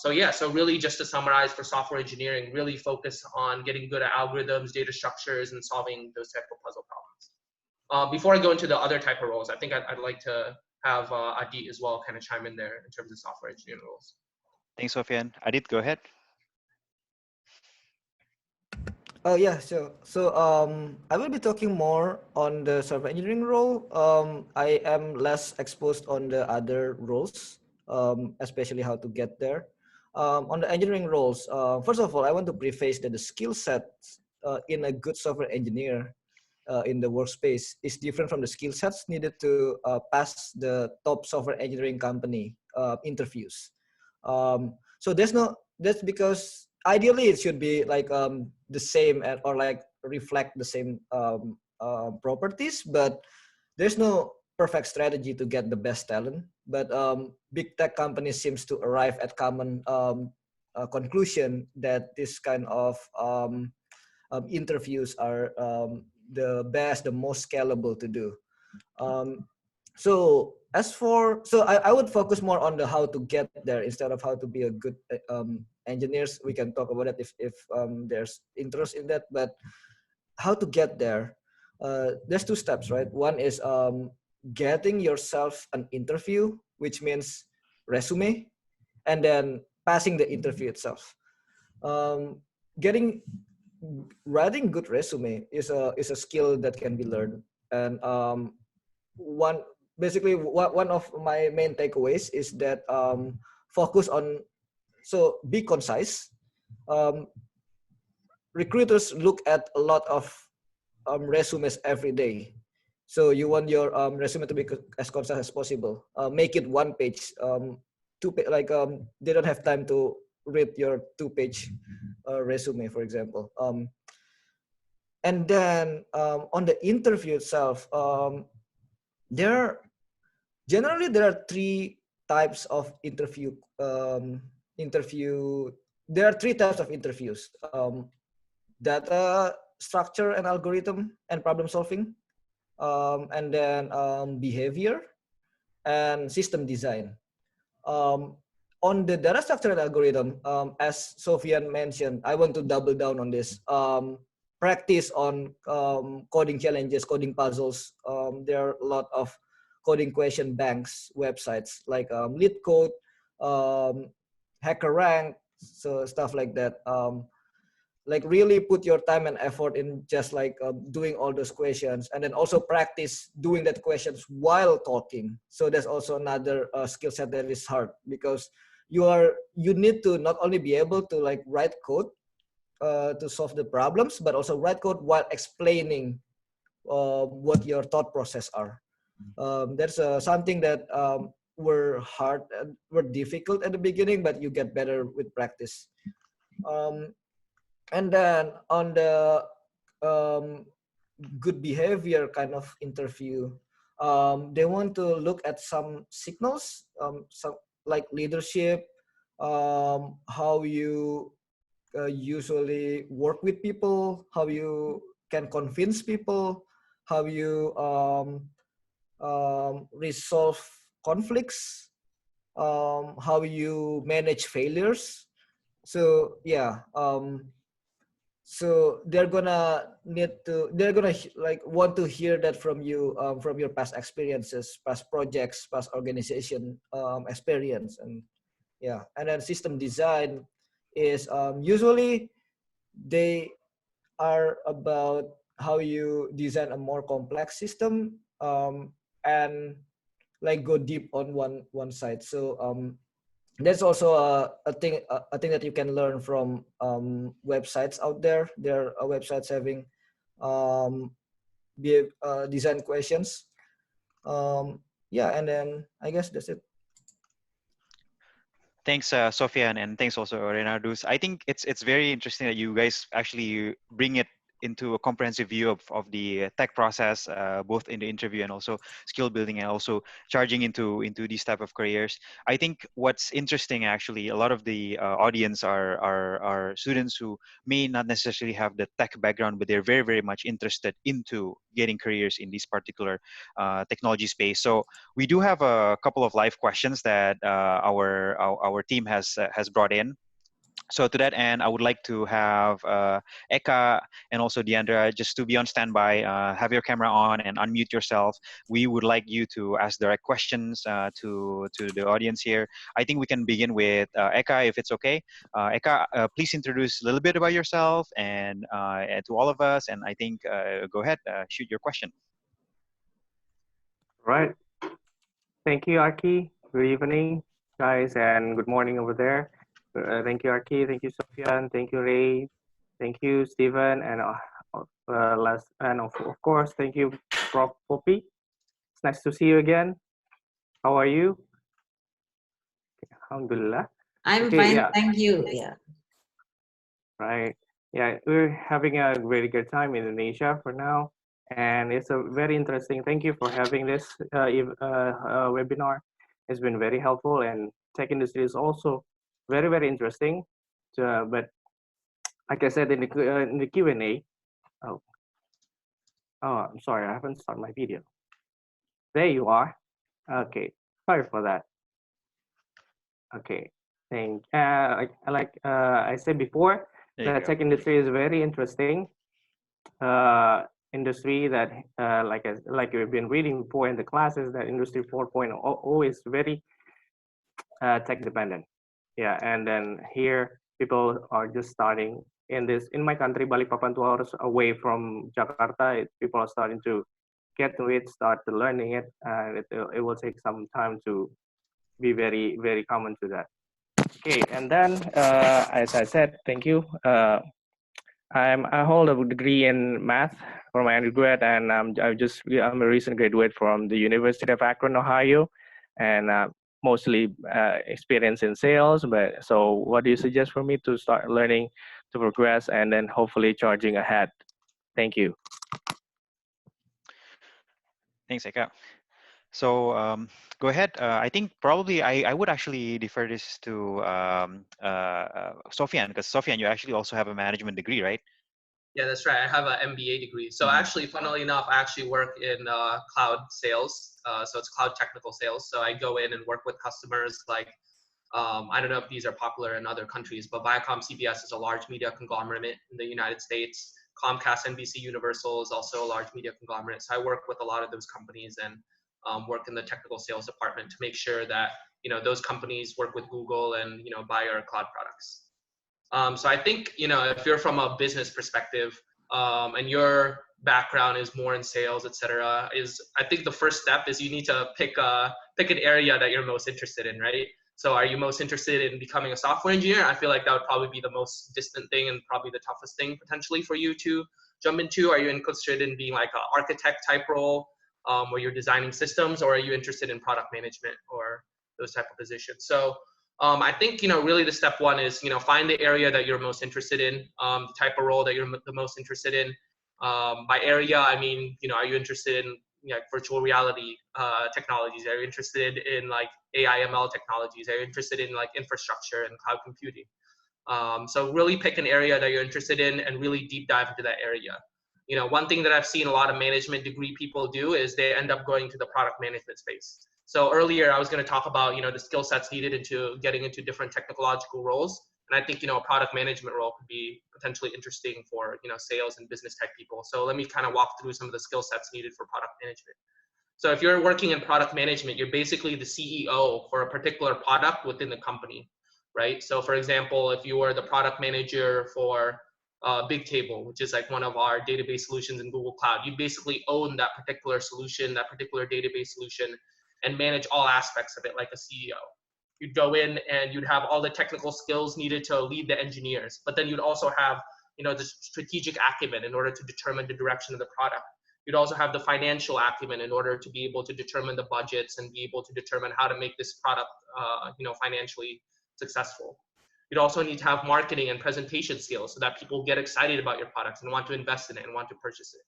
So yeah, so really just to summarize for software engineering, really focus on getting good at algorithms, data structures, and solving those type of puzzle problems. Before I go into the other type of roles, I think I'd like to have Adit as well kind of chime in there in terms of software engineering roles. Thanks, Sofyan. Adit, go ahead. Oh yeah, so I will be talking more on the software engineering role. I am less exposed on the other roles, especially how to get there. On the engineering roles, first of all, I want to preface that the skill set in a good software engineer in the workspace is different from the skill sets needed to pass the top software engineering company interviews. So that's because ideally it should be like the same or like reflect the same properties, but there's no perfect strategy to get the best talent. But big tech companies seems to arrive at common conclusion that this kind of interviews are the best, the most scalable to do. So I would focus more on the how to get there instead of how to be a good engineers. We can talk about it if there's interest in that, but how to get there, there's two steps, right? One is getting yourself an interview, which means resume, and then passing the interview itself. Writing good resume is a skill that can be learned, and one of my main takeaways is that focus on, so be concise. Recruiters look at a lot of resumes every day, so you want your resume to be as concise as possible. Make it one page, they don't have time to read your 2-page resume, for example. And then on the interview itself, generally there are 3 types of interview. There are 3 types of interviews: data structure and algorithm and problem solving, and then behavior and system design. On the data structure and algorithm, as Sofyan mentioned, I want to double down on this. Practice on coding challenges, coding puzzles. There are a lot of coding question banks websites like LeetCode, HackerRank, so stuff like that. Like really put your time and effort in just like doing all those questions, and then also practice doing that questions while talking. So that's also another skill set that is hard, because you need to not only be able to like write code to solve the problems, but also write code while explaining what your thought process are. That's something that were difficult at the beginning, but you get better with practice. And then on the good behavior kind of interview, they want to look at some signals, some like leadership, how you usually work with people, how you can convince people, how you resolve conflicts, how you manage failures. So yeah, so they're gonna like want to hear that from you, from your past experiences, past projects, past organization experience. And yeah, and then system design is usually they are about how you design a more complex system, and like go deep on one side. So that's also a thing that you can learn from websites out there. There are websites having design questions. Yeah, and then I guess that's it. Thanks, Sofyan, and thanks also, Renardus. I think it's very interesting that you guys actually bring it into a comprehensive view of the tech process, both in the interview and also skill building, and also charging into these type of careers. I think what's interesting, actually, a lot of the audience are students who may not necessarily have the tech background, but they're very, very much interested into getting careers in this particular technology space. So we do have a couple of live questions that our team has brought in. So to that end, I would like to have Eka and also Deandra just to be on standby. Have your camera on and unmute yourself. We would like you to ask direct questions to the audience here. I think we can begin with Eka, if it's okay. Eka, please introduce a little bit about yourself and to all of us. And I think go ahead, shoot your question. Right. Thank you, Arki. Good evening, guys, and good morning over there. Thank you, Arki. Thank you, Sofyan. Thank you, Ray. Thank you, Stephen, and of course, thank you, Prof. Popy. It's nice to see you again. How are you? Alhamdulillah. I'm fine, thank you. Yeah. Right. Yeah, we're having a very good time in Indonesia for now, and it's a very interesting. Thank you for having this webinar. It's been very helpful, and tech industry is also very, very interesting. But like I said in the Q&A, oh, I'm sorry, I haven't started my video. There you are. Okay, sorry for that. Okay, like I said before, the tech industry is a very interesting industry that, like we've been reading before in the classes, that industry 4.0 is very tech dependent. Yeah, and then here people are just starting in my country, Balikpapan, 2 hours away from Jakarta. People are starting to get to it, start to learning it, and it will take some time to be very, very common to that. Okay, and then as I said, thank you. I hold a degree in math for my undergrad, and I'm a recent graduate from the University of Akron, Ohio, and mostly experience in sales. But so what do you suggest for me to start learning to progress and then hopefully charging ahead? Thank you. Thanks, Eka. So go ahead. I think probably I would actually defer this to Sofyan, because Sofyan, you actually also have a management degree, right? Yeah, that's right. I have an MBA degree. So actually, funnily enough, I actually work in cloud sales. So it's cloud technical sales. So I go in and work with customers like, I don't know if these are popular in other countries, but Viacom CBS is a large media conglomerate in the United States. Comcast, NBC, Universal is also a large media conglomerate. So I work with a lot of those companies and work in the technical sales department to make sure that, you know, those companies work with Google and, you know, buy our cloud products. So I think, you know, if you're from a business perspective and your background is more in sales, et cetera, I think the first step is you need to pick an area that you're most interested in, right? So are you most interested in becoming a software engineer? I feel like that would probably be the most distant thing and probably the toughest thing potentially for you to jump into. Are you interested in being like an architect type role where you're designing systems, or are you interested in product management or those type of positions? So I think, you know, really the step one is, you know, find the area that you're most interested in, the type of role that you're the most interested in. By area, I mean, you know, are you interested in, you know, virtual reality technologies? Are you interested in like AI ML technologies? Are you interested in like infrastructure and cloud computing? So really pick an area that you're interested in and really deep dive into that area. You know, one thing that I've seen a lot of management degree people do is they end up going to the product management space. So earlier I was going to talk about, you know, the skill sets needed into getting into different technological roles. And I think, you know, a product management role could be potentially interesting for, you know, sales and business type people. So let me kind of walk through some of the skill sets needed for product management. So if you're working in product management, you're basically the CEO for a particular product within the company, right? So for example, if you were the product manager for Bigtable, which is like one of our database solutions in Google Cloud, you basically own that particular solution, that particular database solution, and manage all aspects of it like a CEO. You'd go in and you'd have all the technical skills needed to lead the engineers, but then you'd also have, you know, the strategic acumen in order to determine the direction of the product. You'd also have the financial acumen in order to be able to determine the budgets and be able to determine how to make this product, you know, financially successful. You'd also need to have marketing and presentation skills so that people get excited about your products and want to invest in it and want to purchase it.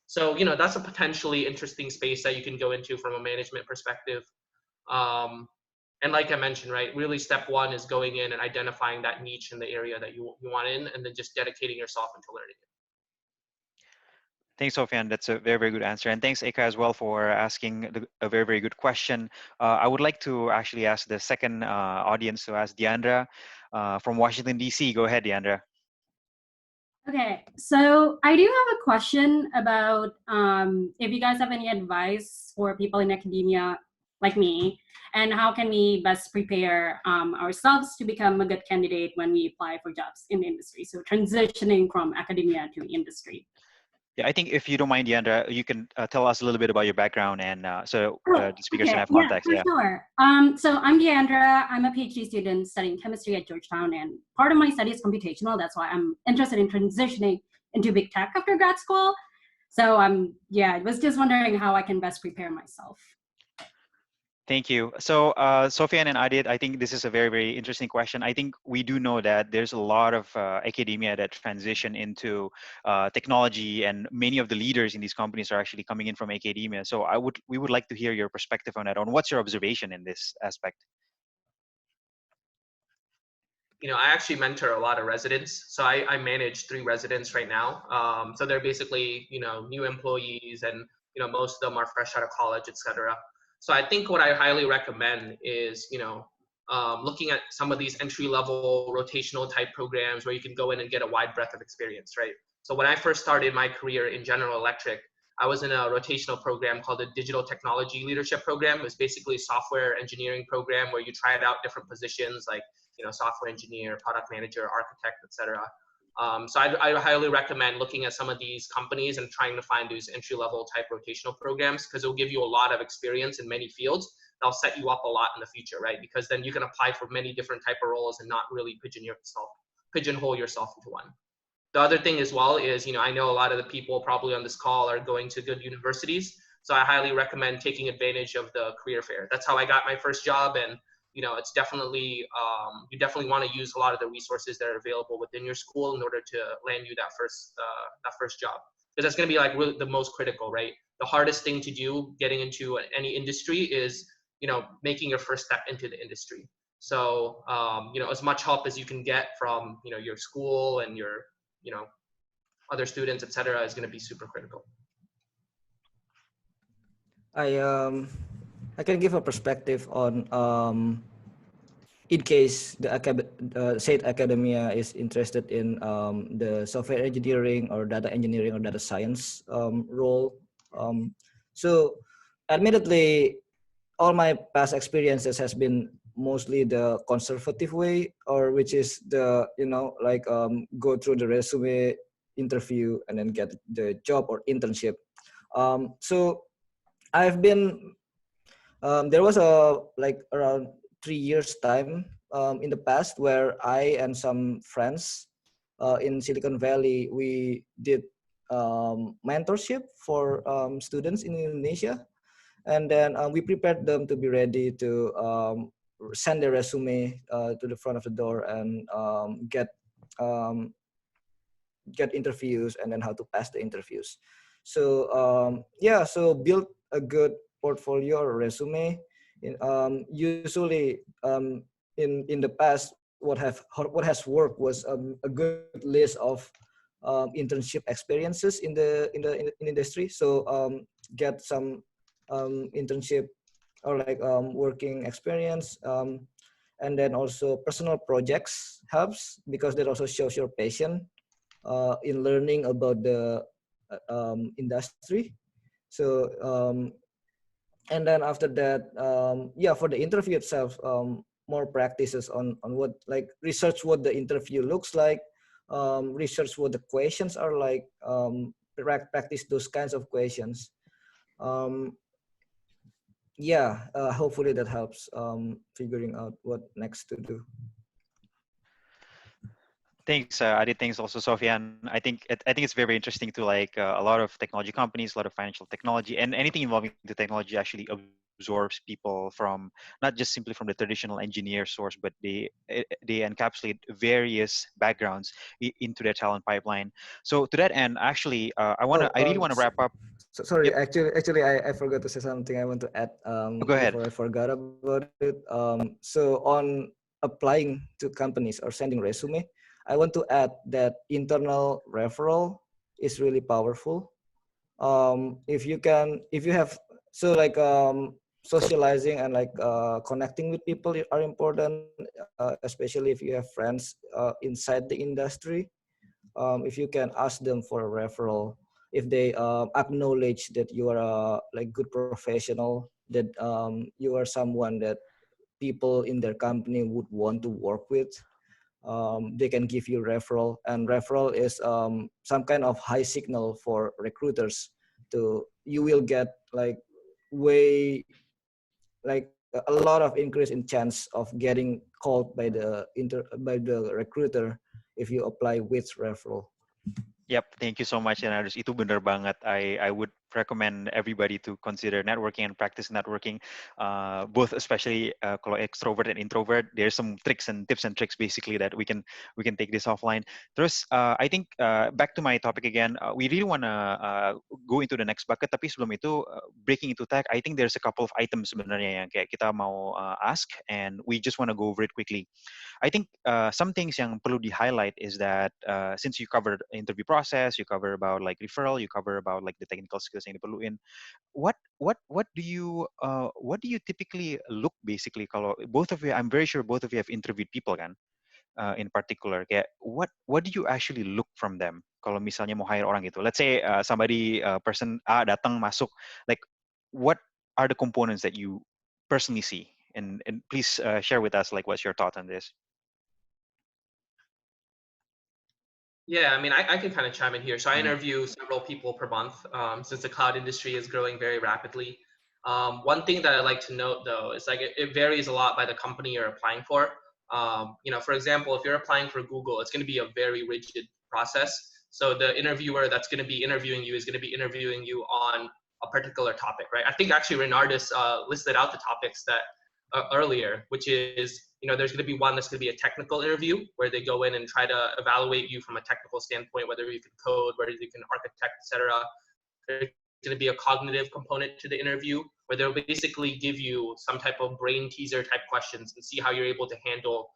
So, you know, that's a potentially interesting space that you can go into from a management perspective. And like I mentioned, right, really step one is going in and identifying that niche in the area that you want in, and then just dedicating yourself into learning it. Thanks, Sofyan. That's a very, very good answer. And thanks, Eka, as well, for asking a very, very good question. I would like to actually ask the second audience to ask Deandra from Washington, D.C. Go ahead, Deandra. Okay, so I do have a question about if you guys have any advice for people in academia like me, and how can we best prepare ourselves to become a good candidate when we apply for jobs in the industry? So transitioning from academia to industry. Yeah, I think if you don't mind, Deandra, you can tell us a little bit about your background, and so the speakers can have context. Yeah, for sure. So I'm Deandra. I'm a PhD student studying chemistry at Georgetown, and part of my study is computational. That's why I'm interested in transitioning into big tech after grad school. So I was just wondering how I can best prepare myself. Thank you. So Sofyan and Adit, I think this is a very, very interesting question. I think we do know that there's a lot of academia that transition into technology, and many of the leaders in these companies are actually coming in from academia. So we would like to hear your perspective on that. On what's your observation in this aspect? You know, I actually mentor a lot of residents. So I manage 3 residents right now. So they're basically, you know, new employees, and, you know, most of them are fresh out of college, et cetera. So I think what I highly recommend is, you know, looking at some of these entry-level rotational type programs where you can go in and get a wide breadth of experience, right? So when I first started my career in General Electric, I was in a rotational program called the Digital Technology Leadership Program. It was basically a software engineering program where you tried out different positions like, you know, software engineer, product manager, architect, et cetera. So I highly recommend looking at some of these companies and trying to find these entry-level type rotational programs, because it'll give you a lot of experience in many fields. That'll set you up a lot in the future, right? Because then you can apply for many different type of roles and not really pigeonhole yourself into one. The other thing as well is, you know, I know a lot of the people probably on this call are going to good universities. So I highly recommend taking advantage of the career fair. That's how I got my first job, and it's definitely you definitely want to use a lot of the resources that are available within your school in order to land you that first job, because that's going to be like really the most critical, right? The hardest thing to do getting into any industry is making your first step into the industry. So as much help as you can get from your school and your other students, etc., is going to be super critical. I can give a perspective on in case the said academia is interested in the software engineering or data engineering or data science role. So admittedly, all my past experiences has been mostly the conservative way, or which is the go through the resume interview and then get the job or internship. So I've been there was around 3 years time in the past where I and some friends in Silicon Valley, we did mentorship for students in Indonesia, and then we prepared them to be ready to send their resume to the front of the door and get interviews, and then how to pass the interviews. So so build a good portfolio or resume. Usually in the past, what has worked was a good list of internship experiences in the industry. So get some internship or working experience, and then also personal projects helps, because that also shows your passion in learning about the industry. So and then after that, for the interview itself, more practices on what, like, research what the interview looks like, research what the questions are like, practice those kinds of questions. Hopefully that helps figuring out what next to do. Thanks, Adit. Thanks also, Sofyan. I think it's very interesting to a lot of technology companies, a lot of financial technology, and anything involving the technology actually absorbs people from not just simply from the traditional engineer source, but they encapsulate various backgrounds into their talent pipeline. So to that end, actually, I really want to wrap up. Sorry, Yep. actually, I forgot to say something. I want to add Go ahead. before I forgot about it. So on applying to companies or sending resume, I want to add that internal referral is really powerful. If you have, socializing and connecting with people are important, especially if you have friends inside the industry. If you can ask them for a referral, if they acknowledge that you are a good professional, that you are someone that people in their company would want to work with, they can give you referral. And referral is some kind of high signal for recruiters. You will get a lot of increase in chance of getting called by the recruiter if you apply with referral. Yep, thank you so much, Yanarus. Itu bener banget. I would recommend everybody to consider networking and practice networking, both especially kalau extrovert and introvert. There's some tricks and tips and tricks basically that we can take this offline. Terus, I think back to my topic again. We really wanna go into the next bucket. Tapi sebelum itu, breaking into tech, I think there's a couple of items sebenarnya yang kayak kita mau ask, and we just wanna go over it quickly. I think some things yang perlu di highlight is that since you covered interview process, you cover about referral, you cover about the technical skills yang diperluin. What do you typically look basically kalau both of you? I'm very sure both of you have interviewed people kan, in particular. Kayak what do you actually look from them? Kalau misalnya mau hire orang gitu, let's say somebody person A datang masuk, what are the components that you personally see? And please share with us what's your thought on this. Yeah, I mean, I can kind of chime in here. So I interview several people per month since the cloud industry is growing very rapidly. One thing that I like to note, though, is it varies a lot by the company you're applying for. For example, if you're applying for Google, it's going to be a very rigid process. So the interviewer that's going to be interviewing you is going to be interviewing you on a particular topic, right? I think actually Renardus listed out the topics that earlier, which is, there's going to be one that's going to be a technical interview where they go in and try to evaluate you from a technical standpoint, whether you can code, whether you can architect, etc. There's going to be a cognitive component to the interview where they'll basically give you some type of brain teaser type questions and see how you're able to handle,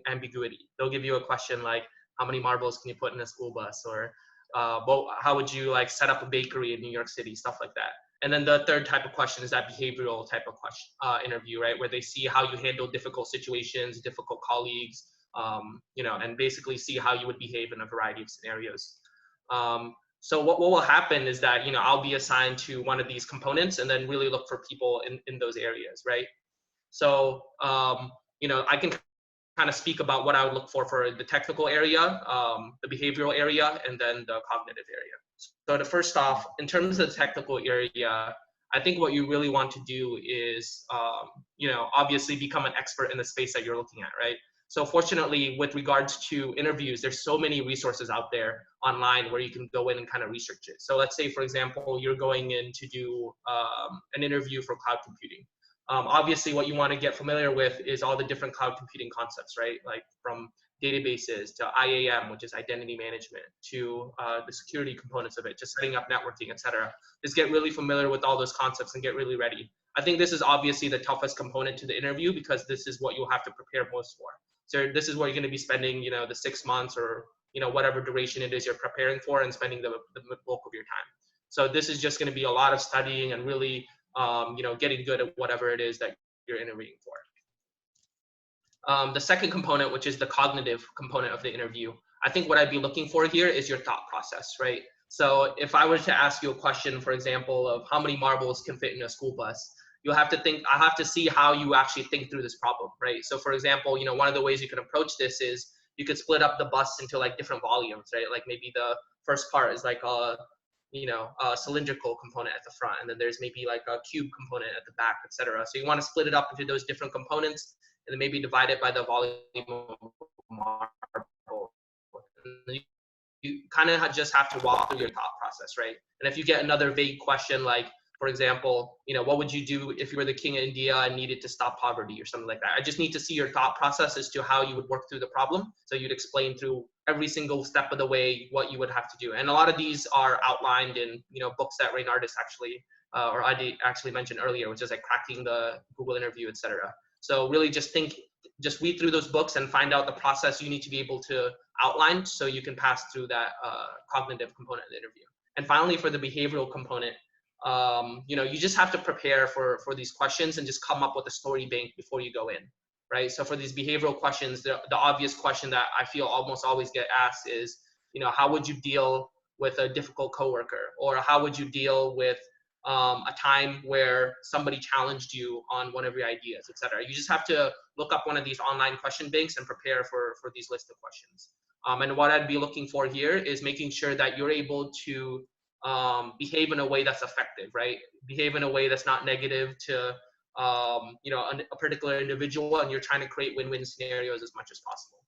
ambiguity. They'll give you a question like, how many marbles can you put in a school bus? Or how would you like set up a bakery in New York City, stuff like that. And then the third type of question is that behavioral type of question, interview, right? Where they see how you handle difficult situations, difficult colleagues, and basically see how you would behave in a variety of scenarios. So what will happen is that, I'll be assigned to one of these components and then really look for people in those areas, right? So, I can kind of speak about what I would look for the technical area, the behavioral area, and then the cognitive area. So to first off, in terms of the technical area, I think what you really want to do is, obviously become an expert in the space that you're looking at, right? So fortunately, with regards to interviews, there's so many resources out there online where you can go in and kind of research it. So let's say, for example, you're going in to do an interview for cloud computing. Obviously, what you want to get familiar with is all the different cloud computing concepts, right? Like from databases to IAM, which is identity management, to the security components of it, just setting up networking, etc. Just get really familiar with all those concepts and get really ready. I think this is obviously the toughest component to the interview because this is what you'll have to prepare most for. So this is where you're going to be spending, the 6 months or, whatever duration it is you're preparing for and spending the bulk of your time. So this is just going to be a lot of studying and really, getting good at whatever it is that you're interviewing for. The second component, which is the cognitive component of the interview, I think what I'd be looking for here is your thought process, right? So if I were to ask you a question, for example, of how many marbles can fit in a school bus, you'll have to think, I have to see how you actually think through this problem, right? So for example, one of the ways you can approach this is you could split up the bus into like different volumes, right? Like maybe the first part is like a cylindrical component at the front, and then there's maybe like a cube component at the back, etc. So you want to split it up into those different components, and then maybe divide it by the volume of marble. And you kind of just have to walk through your thought process, right? And if you get another vague question like, for example, what would you do if you were the king of India and needed to stop poverty or something like that? I just need to see your thought process as to how you would work through the problem. So you'd explain through every single step of the way what you would have to do. And a lot of these are outlined in, books that Renardus actually, or I actually mentioned earlier, which is like Cracking the Google Interview, etc. So really just read through those books and find out the process you need to be able to outline so you can pass through that cognitive component of the interview. And finally, for the behavioral component, you just have to prepare for these questions and just come up with a story bank before you go in, right? So for these behavioral questions, the obvious question that I feel almost always get asked is, how would you deal with a difficult coworker? Or how would you deal with a time where somebody challenged you on one of your ideas, etc. You just have to look up one of these online question banks and prepare for these list of questions. And what I'd be looking for here is making sure that you're able to behave in a way that's effective, right? Behave in a way that's not negative to a particular individual, and you're trying to create win-win scenarios as much as possible.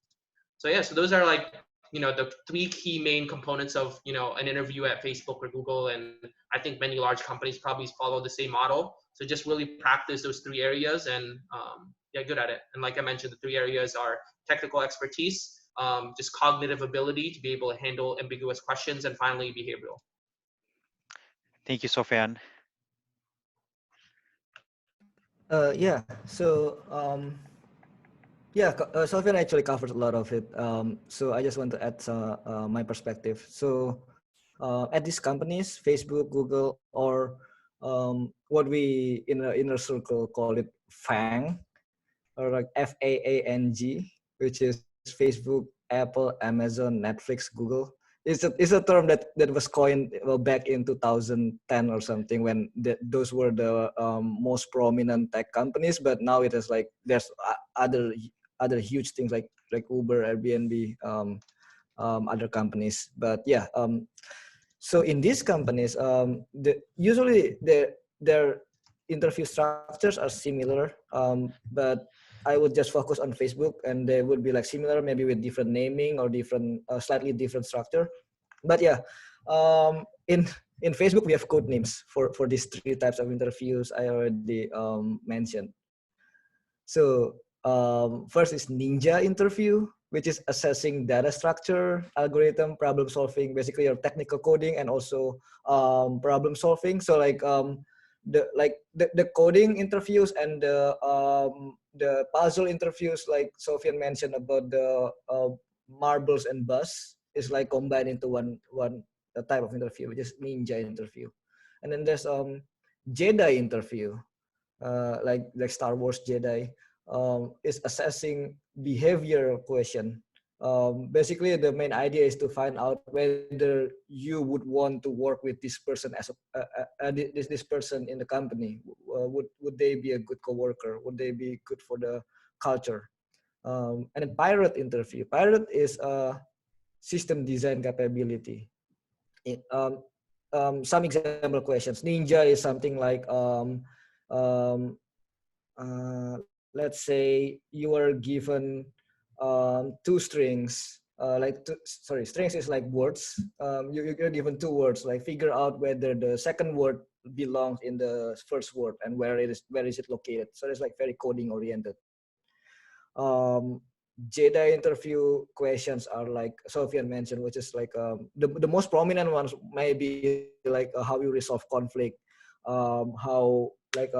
So yeah, so those are like, the three key main components of, an interview at Facebook or Google. And I think many large companies probably follow the same model. So just really practice those three areas and get good at it. And like I mentioned, the three areas are technical expertise, just cognitive ability to be able to handle ambiguous questions, and finally behavioral. Thank you, Sofyan. Yeah. So yeah, Sofyan actually covered a lot of it. So I just want to add my perspective. So at these companies, Facebook, Google, or what we in the inner circle call it FANG, or like FAANG, which is Facebook, Apple, Amazon, Netflix, Google. It's a term that was coined back in 2010 or something, when those were the most prominent tech companies. But now it is like there's other huge things like Uber, Airbnb, other companies. But yeah, so in these companies, usually their interview structures are similar, but I would just focus on Facebook, and they would be like similar, maybe with different naming or different, slightly different structure. But yeah, In Facebook, we have code names for these 3 types of interviews I already mentioned. So first is Ninja interview, which is assessing data structure, algorithm, problem solving, basically your technical coding and also problem solving. So like the coding interviews and the puzzle interviews, like Sofyan mentioned about the marbles and bus, is like combined into one type of interview, which is Ninja interview. And then there's Jedi interview, like Star Wars Jedi, is assessing behavior question. Basically, the main idea is to find out whether you would want to work with this person as this person in the company. Would they be a good coworker? Would they be good for the culture? And then pirate interview. Pirate is a system design capability. Some example questions. Ninja is something like let's say you are given 2 strings, strings is like words. You're given 2 words, like figure out whether the second word belongs in the first word and where is it located. So it's like very coding oriented. Jedi interview questions are like Sofyan mentioned, which is like the most prominent ones may be like how you resolve conflict, how like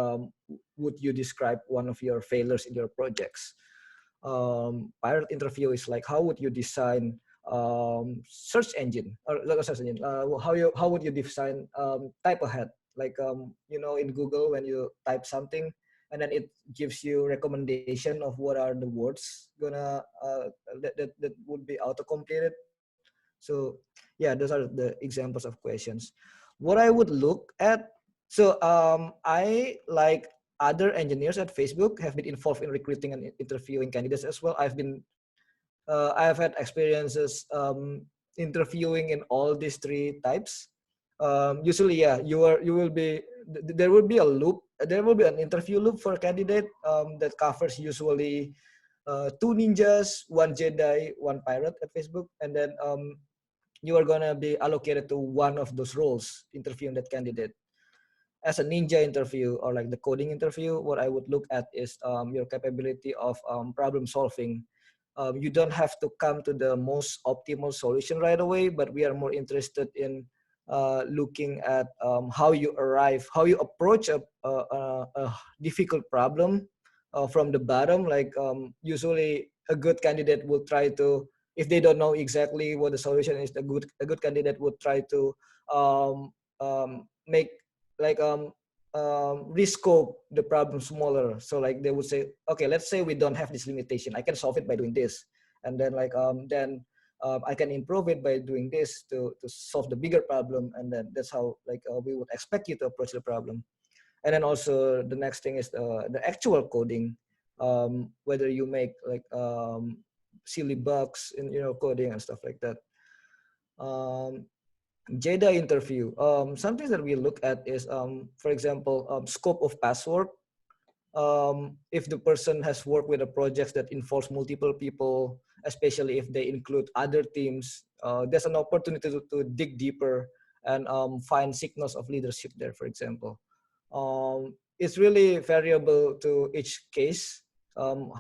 would you describe one of your failures in your projects. Pirate interview is like how would you design search engine, or not search engine, how would you design type ahead, like in Google when you type something and then it gives you recommendation of what are the words gonna that would be auto completed. So yeah, those are the examples of questions. What I would look at, so I, like other engineers at Facebook, have been involved in recruiting and interviewing candidates as well. I've had experiences interviewing in all these 3 types. Usually, yeah, there will be a loop. There will be an interview loop for a candidate that covers usually 2 ninjas, 1 Jedi, 1 pirate at Facebook, and then you are gonna be allocated to one of those roles interviewing that candidate. As a ninja interview or like the coding interview, what I would look at is your capability of problem solving. You don't have to come to the most optimal solution right away, but we are more interested in looking at how you approach a difficult problem from the bottom. Like usually a good candidate will try to, if they don't know exactly what the solution is, a good candidate would try to make like rescope the problem smaller. So like they would say, okay, let's say we don't have this limitation, I can solve it by doing this, and then like I can improve it by doing this to solve the bigger problem, and then that's how like we would expect you to approach the problem. And then also the next thing is the actual coding, whether you make like silly bugs in coding and stuff like that. Jedi interview. Something that we look at is, for example, scope of past work. If the person has worked with a project that involves multiple people, especially if they include other teams, there's an opportunity to dig deeper and find signals of leadership there, for example. It's really variable to each case, what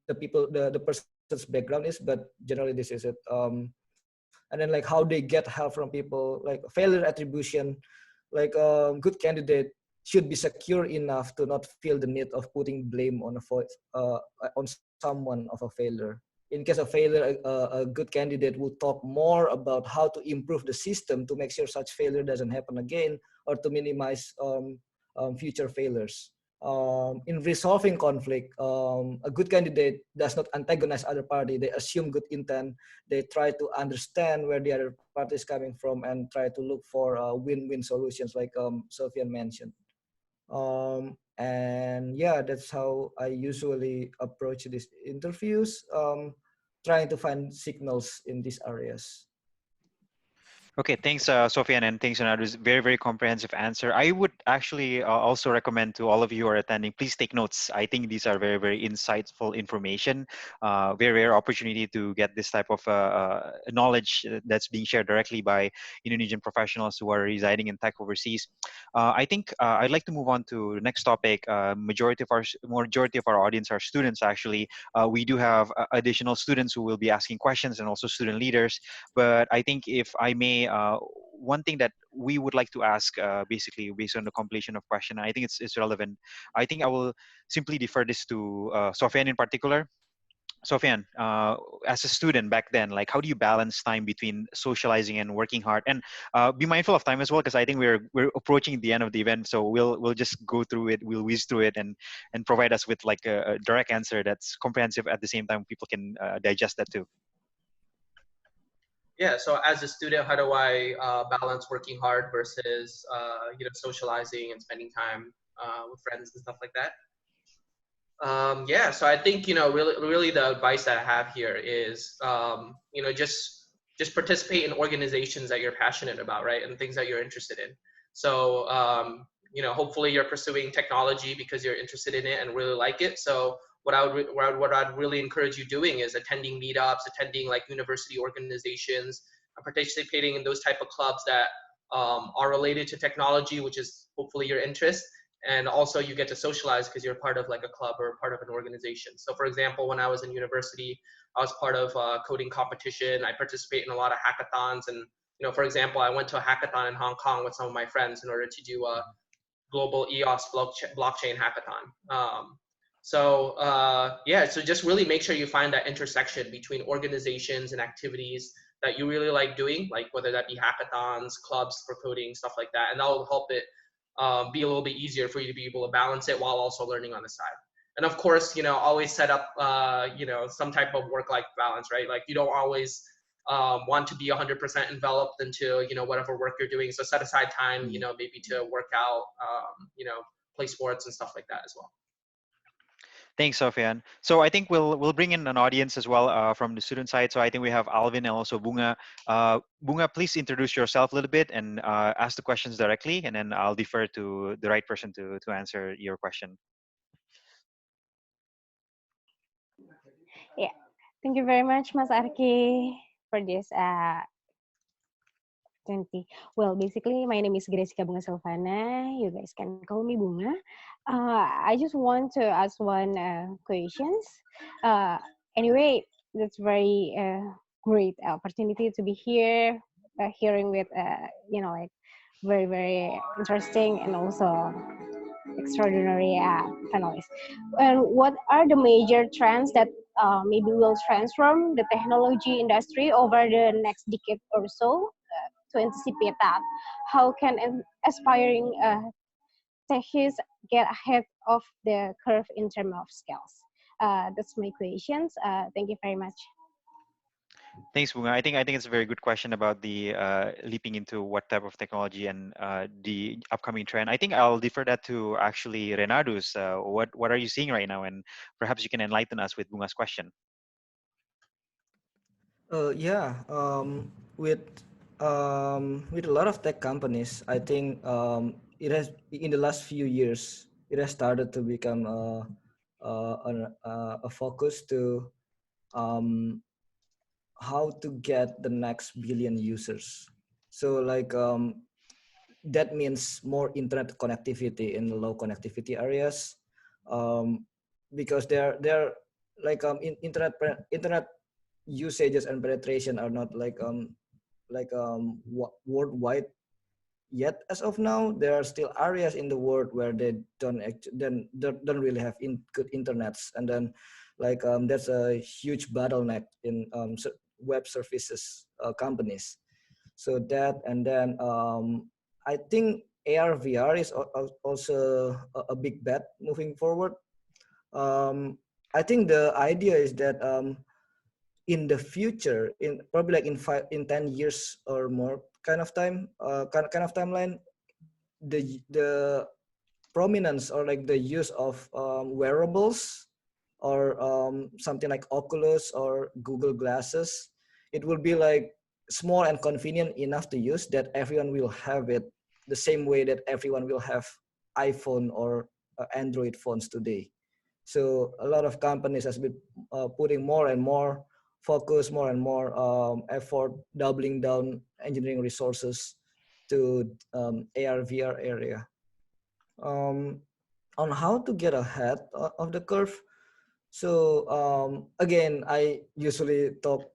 the person's background is, but generally this is it. And then like how they get help from people, like failure attribution, like good candidate should be secure enough to not feel the need of putting blame on on someone of a failure. In case of failure, a good candidate will talk more about how to improve the system to make sure such failure doesn't happen again, or to minimize future failures. In resolving conflict, a good candidate does not antagonize other party. They assume good intent. They try to understand where the other party is coming from and try to look for win-win solutions, like Sofyan mentioned. And yeah, that's how I usually approach these interviews, trying to find signals in these areas. Okay, thanks, Sofyan, and thanks, Renado's very, very comprehensive answer. I would actually also recommend to all of you who are attending, please take notes. I think these are very, very insightful information, very rare opportunity to get this type of knowledge that's being shared directly by Indonesian professionals who are residing in tech overseas. I think I'd like to move on to the next topic. Majority of our audience are students. Actually, we do have additional students who will be asking questions and also student leaders. But I think if I may, one thing that we would like to ask, basically based on the completion of question, I think it's relevant. I think I will simply defer this to Sofyan in particular. Sofyan, as a student back then, like how do you balance time between socializing and working hard? And be mindful of time as well, because I think we're approaching the end of the event, so we'll just go through it, we'll whiz through it, and provide us with like a direct answer that's comprehensive at the same time people can digest that too. Yeah, so as a student, how do I balance working hard versus socializing and spending time with friends and stuff like that? Yeah, so I think really the advice that I have here is just participate in organizations that you're passionate about, right, and things that you're interested in. So hopefully you're pursuing technology because you're interested in it and really like it. So what I'd really encourage you doing is attending meetups, attending like university organizations, participating in those type of clubs that are related to technology, which is hopefully your interest. And also you get to socialize because you're part of like a club or part of an organization. So for example, when I was in university, I was part of a coding competition. I participate in a lot of hackathons. And, for example, I went to a hackathon in Hong Kong with some of my friends in order to do a global EOS blockchain hackathon. So just really make sure you find that intersection between organizations and activities that you really like doing, like whether that be hackathons, clubs for coding, stuff like that. And that will help it be a little bit easier for you to be able to balance it while also learning on the side. And of course, always set up, some type of work-life balance, right? Like you don't always want to be 100% enveloped into, whatever work you're doing. So set aside time, maybe to work out, play sports and stuff like that as well. Thanks, Sofyan. So I think we'll bring in an audience as well from the student side. So I think we have Alvin and also Bunga. Bunga, please introduce yourself a little bit and ask the questions directly, and then I'll defer to the right person to answer your question. Yeah, thank you very much, Mas Arki, for this 20. Well, basically, my name is Gresica Bunga Silvana. You guys can call me Bunga. I just want to ask one questions. Anyway, that's very great opportunity to be here, hearing with like very very interesting and also extraordinary panelists. And what are the major trends that maybe will transform the technology industry over the next decade or so? To anticipate that, how can aspiring techies get ahead of the curve in terms of skills? That's my questions. Thank you very much. Thanks, Bunga. I think it's a very good question about the leaping into what type of technology and the upcoming trend. I think I'll defer that to actually Renado's. What are you seeing right now, and perhaps you can enlighten us with Bunga's question. Yeah, with a lot of tech companies, I think it has in the last few years it has started to become a focus to how to get the next billion users. So like that means more internet connectivity in the low connectivity areas, because they're like internet usages and penetration are not like worldwide yet as of now. There are still areas in the world where they don't really have good internets, and then like that's a huge bottleneck in web services companies. So that, and then I think AR VR is also a big bet moving forward. I think the idea is that in the future, in probably like in 10 years or more kind of timeline, the prominence or like the use of wearables or something like Oculus or Google Glasses, it will be like small and convenient enough to use that everyone will have it the same way that everyone will have iPhone or Android phones today. So a lot of companies has been putting more and more focus, more and more effort, doubling down engineering resources to AR VR area. On how to get ahead of the curve. So again, I usually talk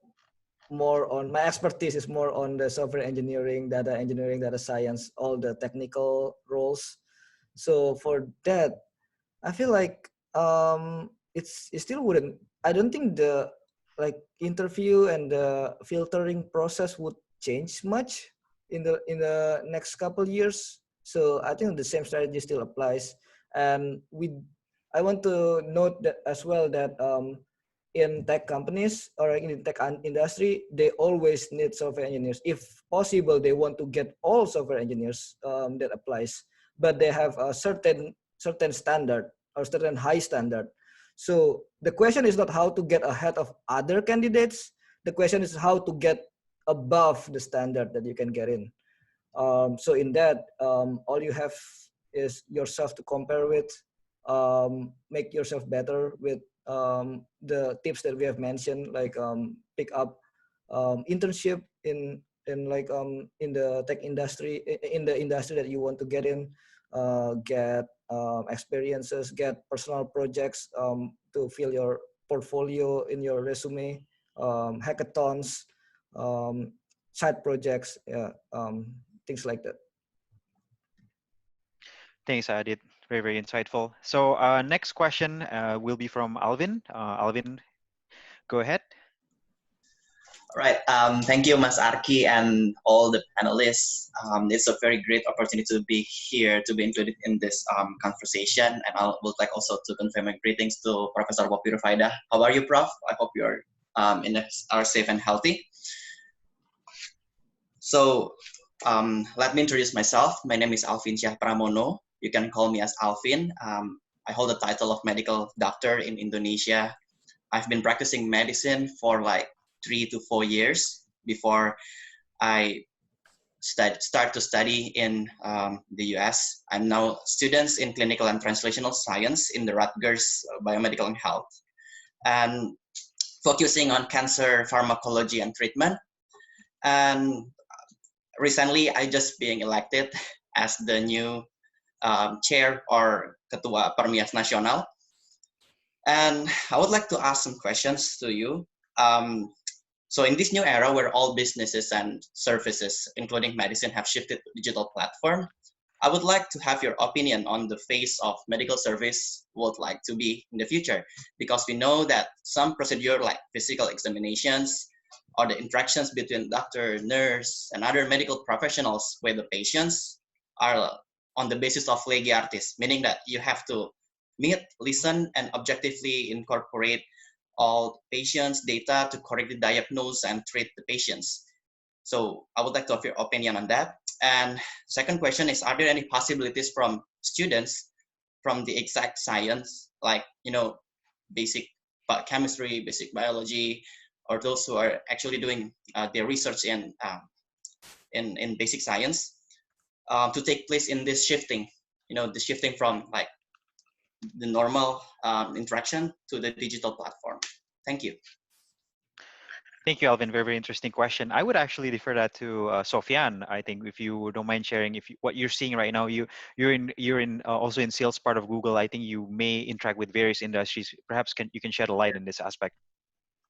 more on, my expertise is more on the software engineering, data science, all the technical roles. So for that, I feel like it still wouldn't, I don't think the like interview and the filtering process would change much in the next couple years. So I think the same strategy still applies. And I want to note that as well that in tech companies or in the tech industry, they always need software engineers. If possible, they want to get all software engineers, that applies, but they have a certain standard or certain high standard. So the question is not how to get ahead of other candidates. The question is how to get above the standard that you can get in. So in that, all you have is yourself to compare with, make yourself better with the tips that we have mentioned, like pick up internship in the tech industry, in the industry that you want to get in, get experiences, get personal projects to fill your portfolio in your resume, hackathons, side projects, things like that. Thanks, Adit. Very, very insightful. So next question will be from Alvin. Alvin, go ahead. All right. Thank you, Mas Arki, and all the panelists. It's a very great opportunity to be here, to be included in this conversation. And I would like also to convey my greetings to Professor Popy Rufaidah. How are you, Prof? I hope you are safe and healthy. So let me introduce myself. My name is Alvin Syah Pramono. You can call me as Alvin. I hold the title of medical doctor in Indonesia. I've been practicing medicine for like 3 to 4 years before I start to study in the US. I'm now students in clinical and translational science in the Rutgers Biomedical and Health, and focusing on cancer pharmacology and treatment. And recently, I just being elected as the new chair or Ketua Permias Nasional. And I would like to ask some questions to you. So in this new era where all businesses and services, including medicine, have shifted to digital platform, I would like to have your opinion on the face of medical service would like to be in the future, because we know that some procedure like physical examinations or the interactions between doctor, nurse, and other medical professionals with the patients are on the basis of legi artis, meaning that you have to meet, listen, and objectively incorporate all patients' data to correctly diagnose and treat the patients. So I would like to have your opinion on that. And second question is, are there any possibilities from students from the exact science, like, basic chemistry, basic biology, or those who are actually doing their research in basic science, to take place in this shifting, the shifting from like the normal interaction to the digital platform? Thank you. Thank you, Alvin. Very, very interesting question. I would actually defer that to Sofyan. I think, if you don't mind sharing, what you're seeing right now, you're in also in sales part of Google. I think you may interact with various industries. Perhaps you can shed a light in this aspect.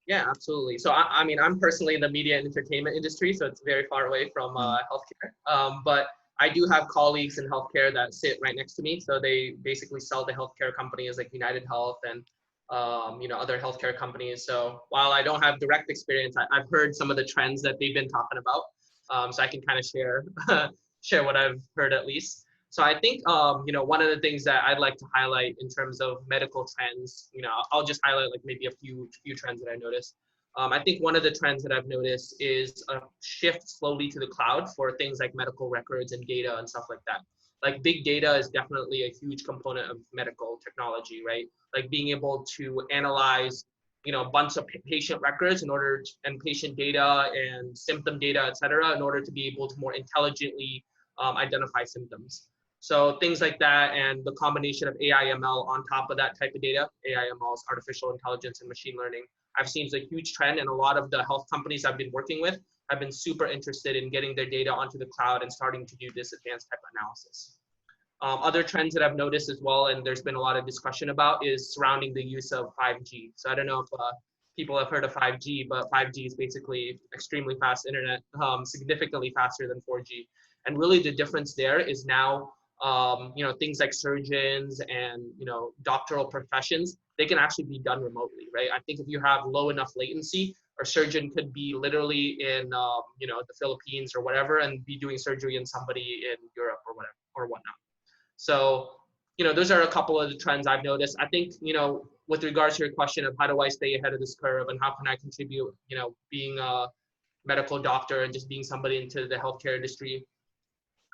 Yeah, absolutely. So I mean, I'm personally in the media and entertainment industry, so it's very far away from healthcare. But I do have colleagues in healthcare that sit right next to me. So they basically sell to healthcare companies like United Health and other healthcare companies. So while I don't have direct experience, I've heard some of the trends that they've been talking about. So I can kind of share what I've heard at least. So I think one of the things that I'd like to highlight in terms of medical trends, I'll just highlight like maybe a few trends that I noticed. I think one of the trends that I've noticed is a shift slowly to the cloud for things like medical records and data and stuff like that. Like big data is definitely a huge component of medical technology, right? Like being able to analyze a bunch of patient records and patient data and symptom data, etc., in order to be able to more intelligently identify symptoms. So things like that, and the combination of AI/ML on top of that type of data, AI/ML is artificial intelligence and machine learning. I've seen a huge trend, and a lot of the health companies I've been working with have been super interested in getting their data onto the cloud and starting to do this advanced type of analysis. Other trends that I've noticed as well, and there's been a lot of discussion about, is surrounding the use of 5G. So I don't know if people have heard of 5G, but 5G is basically extremely fast internet, significantly faster than 4G. And really the difference there is now, things like surgeons and, doctoral professions, they can actually be done remotely, right? I think if you have low enough latency, a surgeon could be literally in, the Philippines or whatever, and be doing surgery in somebody in Europe or whatever, or whatnot. So, those are a couple of the trends I've noticed. I think, with regards to your question of how do I stay ahead of this curve and how can I contribute, being a medical doctor and just being somebody into the healthcare industry,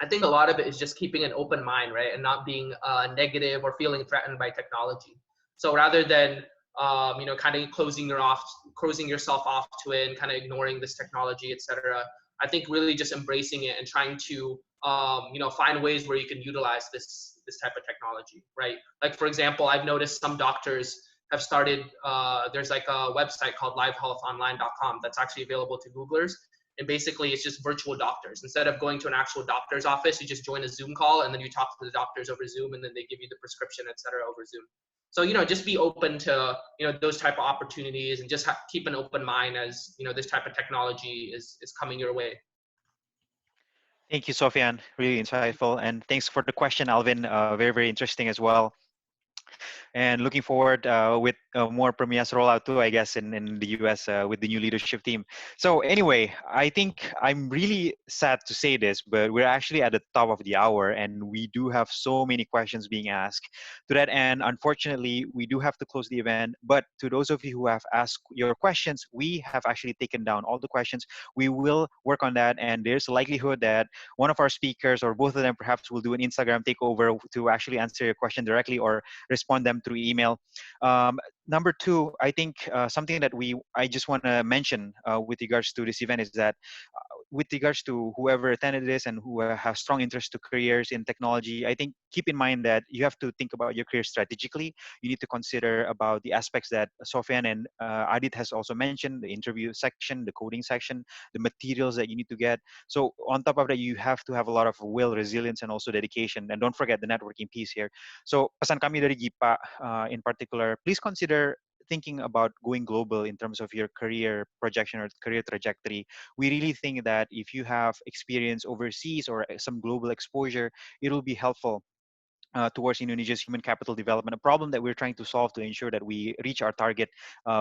I think a lot of it is just keeping an open mind, right? And not being negative or feeling threatened by technology. So rather than, kind of closing yourself off to it and kind of ignoring this technology, etc., I think really just embracing it and trying to, find ways where you can utilize this type of technology, right? Like, for example, I've noticed some doctors have started, there's like a website called livehealthonline.com that's actually available to Googlers. And basically it's just virtual doctors. Instead of going to an actual doctor's office, you just join a Zoom call and then you talk to the doctors over Zoom, and then they give you the prescription, etc., over Zoom. So, just be open to, those type of opportunities, and just keep an open mind as, this type of technology is coming your way. Thank you, Sofyan. Really insightful. And thanks for the question, Alvin. Very, very interesting as well. And looking forward with more Premia's rollout too, I guess, in the US with the new leadership team. So anyway, I think I'm really sad to say this, but we're actually at the top of the hour and we do have so many questions being asked. To that end, unfortunately, we do have to close the event, but to those of you who have asked your questions, we have actually taken down all the questions. We will work on that, and there's a likelihood that one of our speakers or both of them perhaps will do an Instagram takeover to actually answer your question directly or respond them through email. Number two, I think something that I just want to mention with regards to this event is that with regards to whoever attended this and who have strong interest to careers in technology, I think keep in mind that you have to think about your career strategically. You need to consider about the aspects that Sofyan and Adit has also mentioned, the interview section, the coding section, the materials that you need to get. So on top of that, you have to have a lot of will, resilience, and also dedication. And don't forget the networking piece here. So pesan kami dari GIPA in particular, please consider thinking about going global in terms of your career projection or career trajectory. We really think that if you have experience overseas or some global exposure, it will be helpful towards Indonesia's human capital development, a problem that we're trying to solve to ensure that we reach our target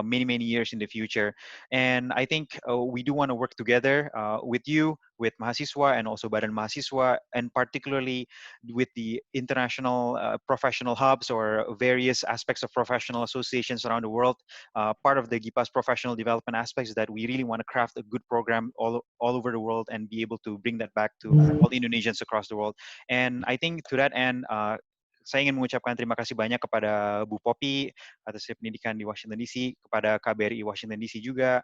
many, many years in the future. And I think we do want to work together with you, with Mahasiswa and also Badan Mahasiswa, and particularly with the international professional hubs or various aspects of professional associations around the world. Part of the GIPA's professional development aspects is that we really want to craft a good program all over the world and be able to bring that back to all Indonesians across the world. And I think to that end, saya ingin mengucapkan terima kasih banyak kepada Bu Popy atas pendidikan di Washington DC, kepada KBRI Washington DC juga,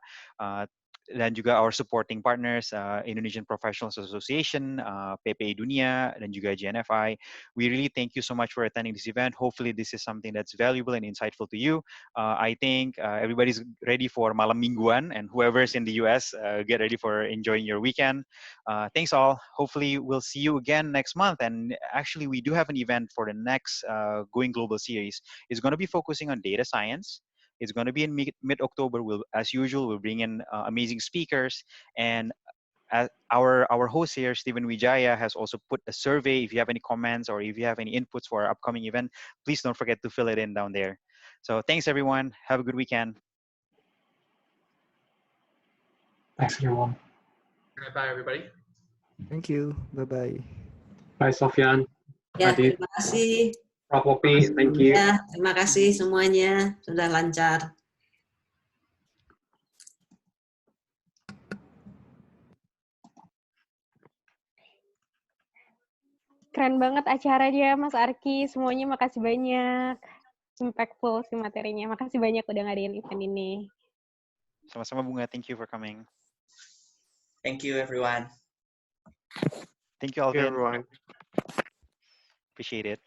dan juga our supporting partners, Indonesian Professionals Association, PPI Dunia, dan juga GNFI. We really thank you so much for attending this event. Hopefully this is something that's valuable and insightful to you. I think everybody's ready for malam mingguan, and whoever's in the US, get ready for enjoying your weekend. Thanks all. Hopefully we'll see you again next month. And actually we do have an event for the next Going Global series. It's going to be focusing on data science. It's going to be in mid-October. As usual, we'll bring in amazing speakers. And our host here, Stephen Wijaya, has also put a survey. If you have any comments or if you have any inputs for our upcoming event, please don't forget to fill it in down there. So thanks, everyone. Have a good weekend. Thanks, everyone. Bye, everybody. Thank you. Bye-bye. Bye, Sofyan. Ya, Adit. terima kasih. Prof. Popy, thank you. Ya, terima kasih semuanya. Sudah lancar. Keren banget acaranya, Mas Arki. Semuanya makasih banyak. impactful si materinya. Makasih banyak udah ngadain event ini. Sama-sama Bunga, thank you for coming. Thank you, everyone. Thank you, Thank you, Alvin. everyone. Appreciate it.